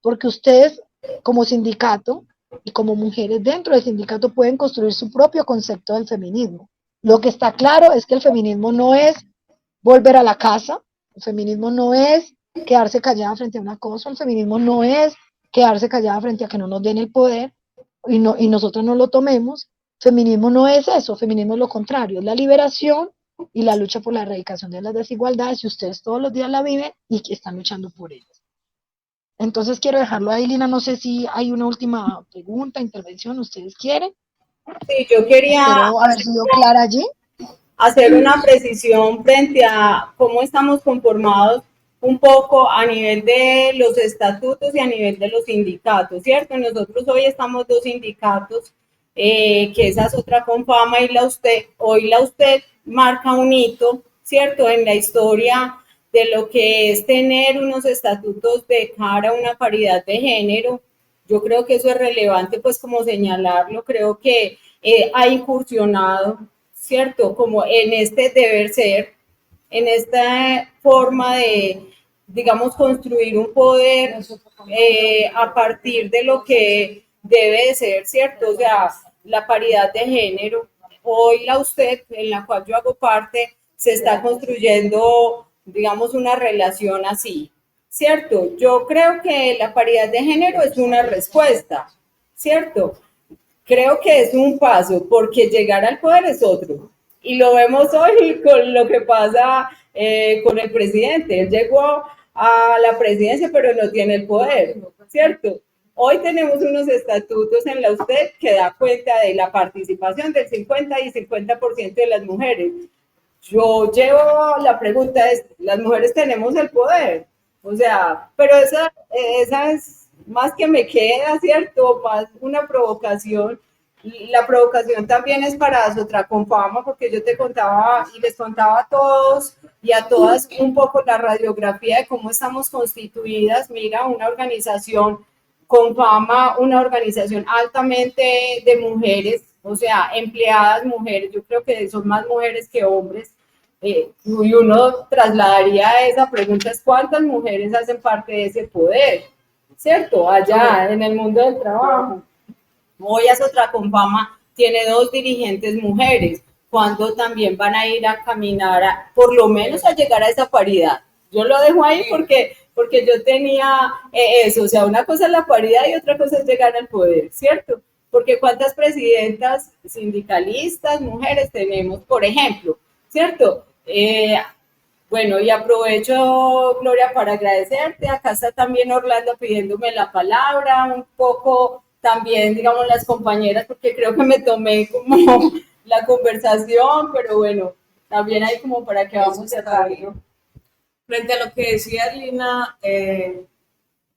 porque ustedes como sindicato y como mujeres dentro del sindicato pueden construir su propio concepto del feminismo. Lo que está claro es que el feminismo no es volver a la casa, el feminismo no es quedarse callada frente a una cosa, el feminismo no es quedarse callada frente a que no nos den el poder y nosotros no lo tomemos. Feminismo no es eso, feminismo es lo contrario, es la liberación y la lucha por la erradicación de las desigualdades, y ustedes todos los días la viven y que están luchando por ellas. Entonces quiero dejarlo ahí, Lina, no sé si hay una última pregunta, intervención, ustedes quieren. Sí, yo quería Espero haber sido clara allí. hacer una precisión frente a cómo estamos conformados un poco a nivel de los estatutos y a nivel de los sindicatos, ¿cierto? Nosotros hoy estamos dos sindicatos, que esa es otra Confama y la USTED. Hoy la USTED marca un hito, ¿cierto?, en la historia de lo que es tener unos estatutos de cara a una paridad de género. Yo creo que eso es relevante, pues, como señalarlo. Creo que ha incursionado, ¿cierto?, como en este deber ser, en esta forma de, digamos, construir un poder a partir de lo que debe de ser, ¿cierto? O sea, la paridad de género. Hoy la USTED, en la cual yo hago parte, se está construyendo, digamos, una relación así, ¿cierto? Yo creo que la paridad de género es una respuesta, ¿cierto? Creo que es un paso, porque llegar al poder es otro. Y lo vemos hoy con lo que pasa con el presidente. Él llegó a la presidencia, pero no tiene el poder, ¿cierto? Hoy tenemos unos estatutos en la USTED que da cuenta de la participación del 50 y 50% de las mujeres. Yo llevo, la pregunta es, ¿las mujeres tenemos el poder? O sea, pero esa es más que me queda, ¿cierto? Más una provocación. La provocación también es para Sotraconfama, porque yo te contaba y les contaba a todos y a todas un poco la radiografía de cómo estamos constituidas. Mira, una organización con fama, una organización altamente de mujeres, o sea, empleadas mujeres, yo creo que son más mujeres que hombres, y uno trasladaría esa pregunta, es ¿cuántas mujeres hacen parte de ese poder? ¿Cierto? Allá en el mundo del trabajo. Hoy a Sotraconfama tiene 2 dirigentes mujeres, cuando también van a ir a caminar, por lo menos a llegar a esa paridad. Yo lo dejo ahí porque yo tenía eso, o sea, una cosa es la paridad y otra cosa es llegar al poder, ¿cierto? Porque cuántas presidentas sindicalistas, mujeres tenemos, por ejemplo, ¿cierto? Bueno, y aprovecho, Gloria, para agradecerte. Acá está también Orlando pidiéndome la palabra, un poco también, digamos, las compañeras, porque creo que me tomé como la conversación, pero bueno, también hay como para que vamos cerrando. Frente a lo que decía Lina,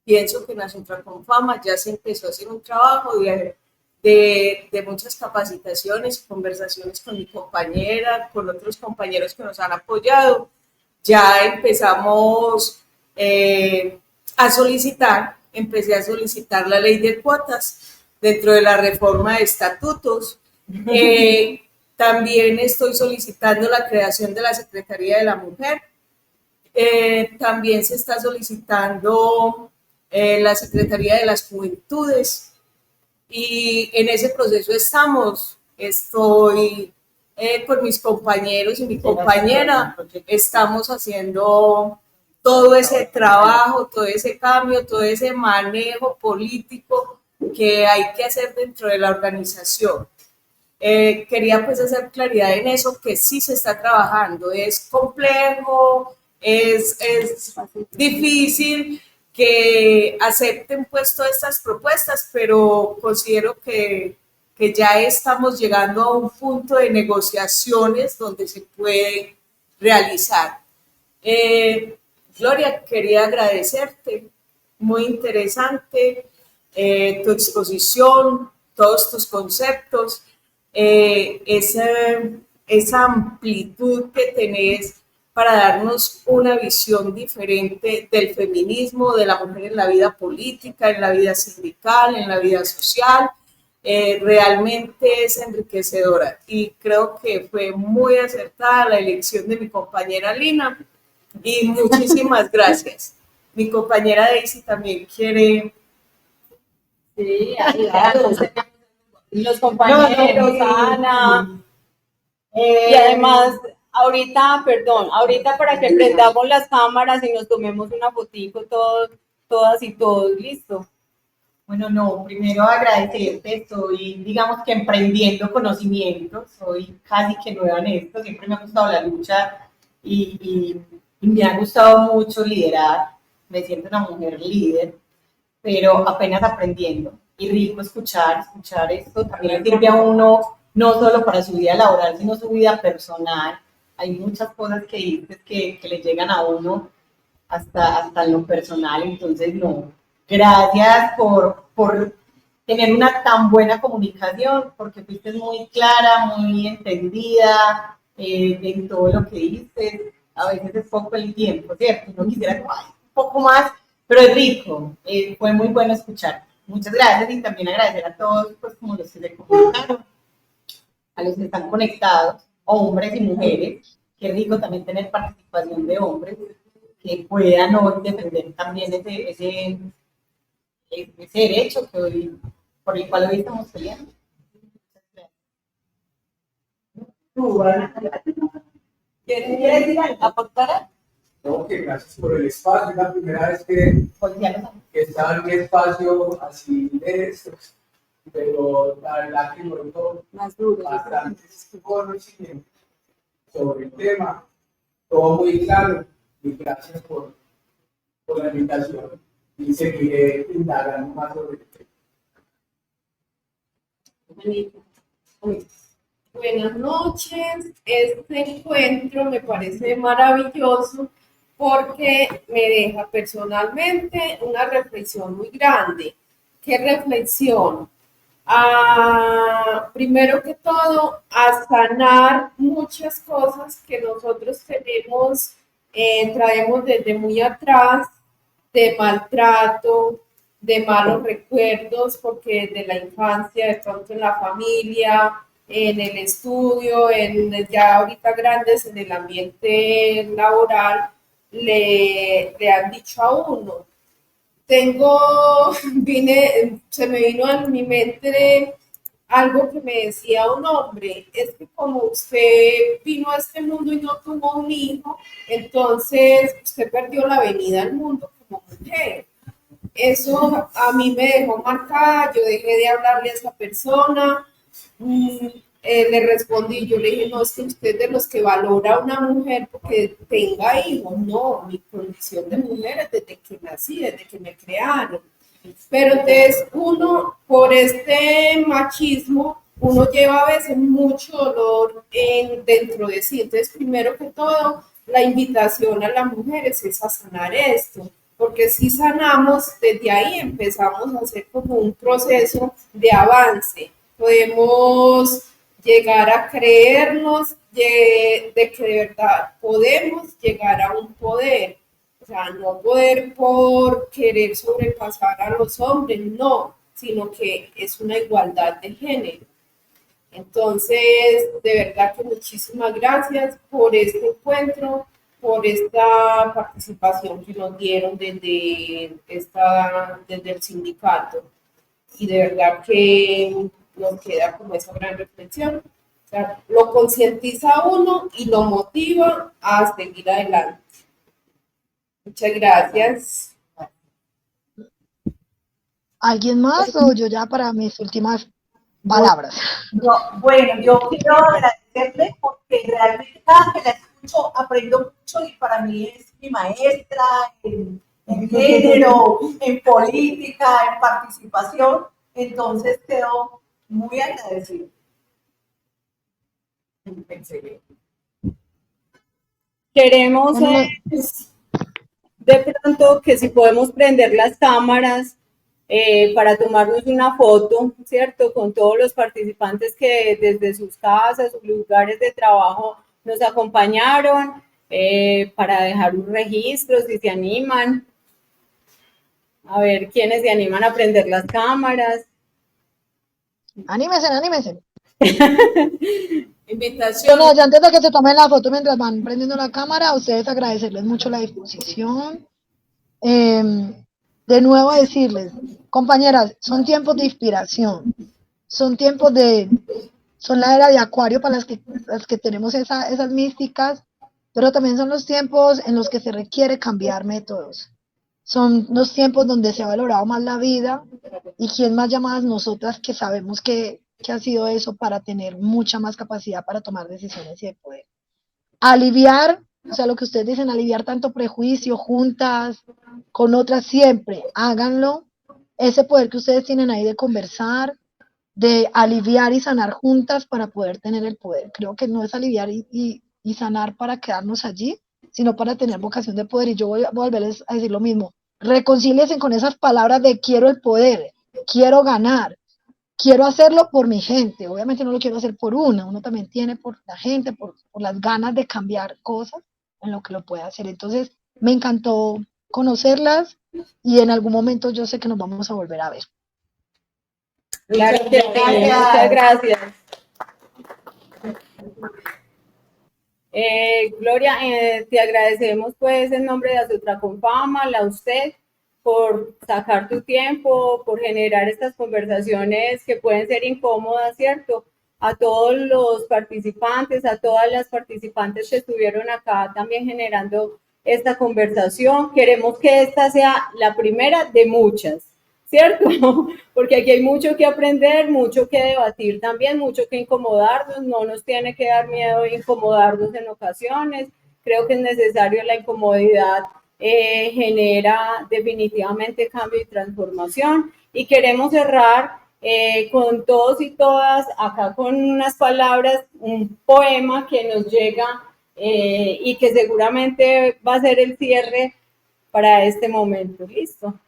pienso que en la Sotraconfama ya se empezó a hacer un trabajo de muchas capacitaciones, conversaciones con mi compañera, con otros compañeros que nos han apoyado. Ya empezamos empecé a solicitar la ley de cuotas dentro de la reforma de estatutos. También estoy solicitando la creación de la Secretaría de la Mujer. También se está solicitando la Secretaría de las Juventudes y en ese proceso estamos. Estoy con mis compañeros y mi compañera, estamos haciendo todo ese trabajo, todo ese cambio, todo ese manejo político que hay que hacer dentro de la organización. Quería pues hacer claridad en eso, que sí se está trabajando, es complejo, es difícil que acepten pues todas estas propuestas, pero considero que ya estamos llegando a un punto de negociaciones donde se puede realizar. Gloria, quería agradecerte, muy interesante tu exposición, todos tus conceptos, esa amplitud que tenés para darnos una visión diferente del feminismo, de la mujer en la vida política, en la vida sindical, en la vida social. Realmente es enriquecedora y creo que fue muy acertada la elección de mi compañera Lina y muchísimas gracias. Mi compañera Daisy también quiere. Sí, claro. Los compañeros, Ana. Y además, ahorita para que prendamos las cámaras y nos tomemos una fotico todas y todos, listo. Bueno, no, primero agradecerte, estoy, digamos que emprendiendo conocimientos, soy casi que nueva en esto, siempre me ha gustado la lucha y me ha gustado mucho liderar, me siento una mujer líder, pero apenas aprendiendo y rico escuchar esto, también le sirve a uno no solo para su vida laboral, sino su vida personal. Hay muchas cosas que dices que le llegan a uno hasta en lo personal, entonces no. Gracias por tener una tan buena comunicación, porque fuiste muy clara, muy entendida en todo lo que dices. A veces es poco el tiempo, ¿cierto? No quisiera un poco más, pero es rico. Fue muy bueno escuchar. Muchas gracias y también agradecer a todos, pues como los que se comunicaron, a los que están conectados, hombres y mujeres. Qué rico también tener participación de hombres que puedan hoy defender también ese derecho por el cual hoy estamos peleando. ¿Quieres decir algo? ¿Aportar? No, que gracias por el espacio. Es la primera vez que estaba en un espacio así de estos, pero la verdad que logró bastantes conocimientos sobre el tema, todo muy claro, y gracias por la invitación y seguiré indagando más sobre el tema. Buenas noches, este encuentro me parece maravilloso porque me deja personalmente una reflexión muy grande. ¿Qué reflexión? Primero que todo, a sanar muchas cosas que nosotros tenemos, traemos desde muy atrás, de maltrato, de malos recuerdos, porque desde la infancia, de pronto en la familia, en el estudio, ya ahorita grandes en el ambiente laboral, le han dicho a uno. Se me vino a mi mente algo que me decía un hombre, es que como usted vino a este mundo y no tuvo un hijo, entonces usted perdió la venida al mundo como mujer. Eso a mí me dejó marcada, yo dejé de hablarle a esa persona, le respondí, yo le dije, no, es que usted es de los que valora a una mujer porque tenga hijos, no, mi condición de mujer es desde que nací, desde que me crearon. Pero entonces uno, por este machismo, uno lleva a veces mucho dolor dentro de sí. Entonces, primero que todo, la invitación a las mujeres es a sanar esto, porque si sanamos, desde ahí empezamos a hacer como un proceso de avance. Podemos llegar a creernos de que de verdad podemos llegar a un poder. O sea, no poder por querer sobrepasar a los hombres, no, sino que es una igualdad de género. Entonces, de verdad que muchísimas gracias por este encuentro, por esta participación que nos dieron desde el sindicato. Y de verdad que nos queda como esa gran reflexión. O sea, lo concientiza a uno y lo motiva a seguir adelante. Muchas gracias. ¿Alguien más o yo ya para mis últimas palabras? Bueno, yo quiero agradecerle porque realmente cada que la escucho aprendo mucho y para mí es mi maestra en género, en política, en participación. Entonces quedo muy agradecida. Queremos de pronto que si podemos prender las cámaras para tomarnos una foto, ¿cierto? Con todos los participantes que desde sus casas, sus lugares de trabajo nos acompañaron, para dejar un registro si se animan. A ver quiénes se animan a prender las cámaras. Anímense, anímense. Invitación. Bueno, ya antes de que se tomen la foto mientras van prendiendo la cámara, a ustedes agradecerles mucho la disposición. De nuevo decirles, compañeras, son tiempos de inspiración, son tiempos son la era de Acuario para las que tenemos esas místicas, pero también son los tiempos en los que se requiere cambiar métodos. Son los tiempos donde se ha valorado más la vida y quién más llamadas nosotras que sabemos que ha sido eso para tener mucha más capacidad para tomar decisiones y de poder. Aliviar, o sea, lo que ustedes dicen, aliviar tanto prejuicio juntas con otras siempre, háganlo. Ese poder que ustedes tienen ahí de conversar, de aliviar y sanar juntas para poder tener el poder. Creo que no es aliviar y sanar para quedarnos allí, sino para tener vocación de poder. Y yo voy a volverles a decir lo mismo. Reconcíliense con esas palabras de quiero el poder, quiero ganar, quiero hacerlo por mi gente. Obviamente no lo quiero hacer por uno también tiene por la gente, por las ganas de cambiar cosas en lo que lo puede hacer. Entonces, me encantó conocerlas y en algún momento yo sé que nos vamos a volver a ver. Claro que sí, muchas gracias. Gloria, te agradecemos pues en nombre de Azotraconfama, a usted, por sacar tu tiempo, por generar estas conversaciones que pueden ser incómodas, ¿cierto? A todos los participantes, a todas las participantes que estuvieron acá también generando esta conversación. Queremos que esta sea la primera de muchas, ¿cierto? Porque aquí hay mucho que aprender, mucho que debatir también, mucho que incomodarnos, no nos tiene que dar miedo incomodarnos en ocasiones, creo que es necesario la incomodidad, genera definitivamente cambio y transformación, y queremos cerrar con todos y todas acá con unas palabras, un poema que nos llega y que seguramente va a ser el cierre para este momento. Listo.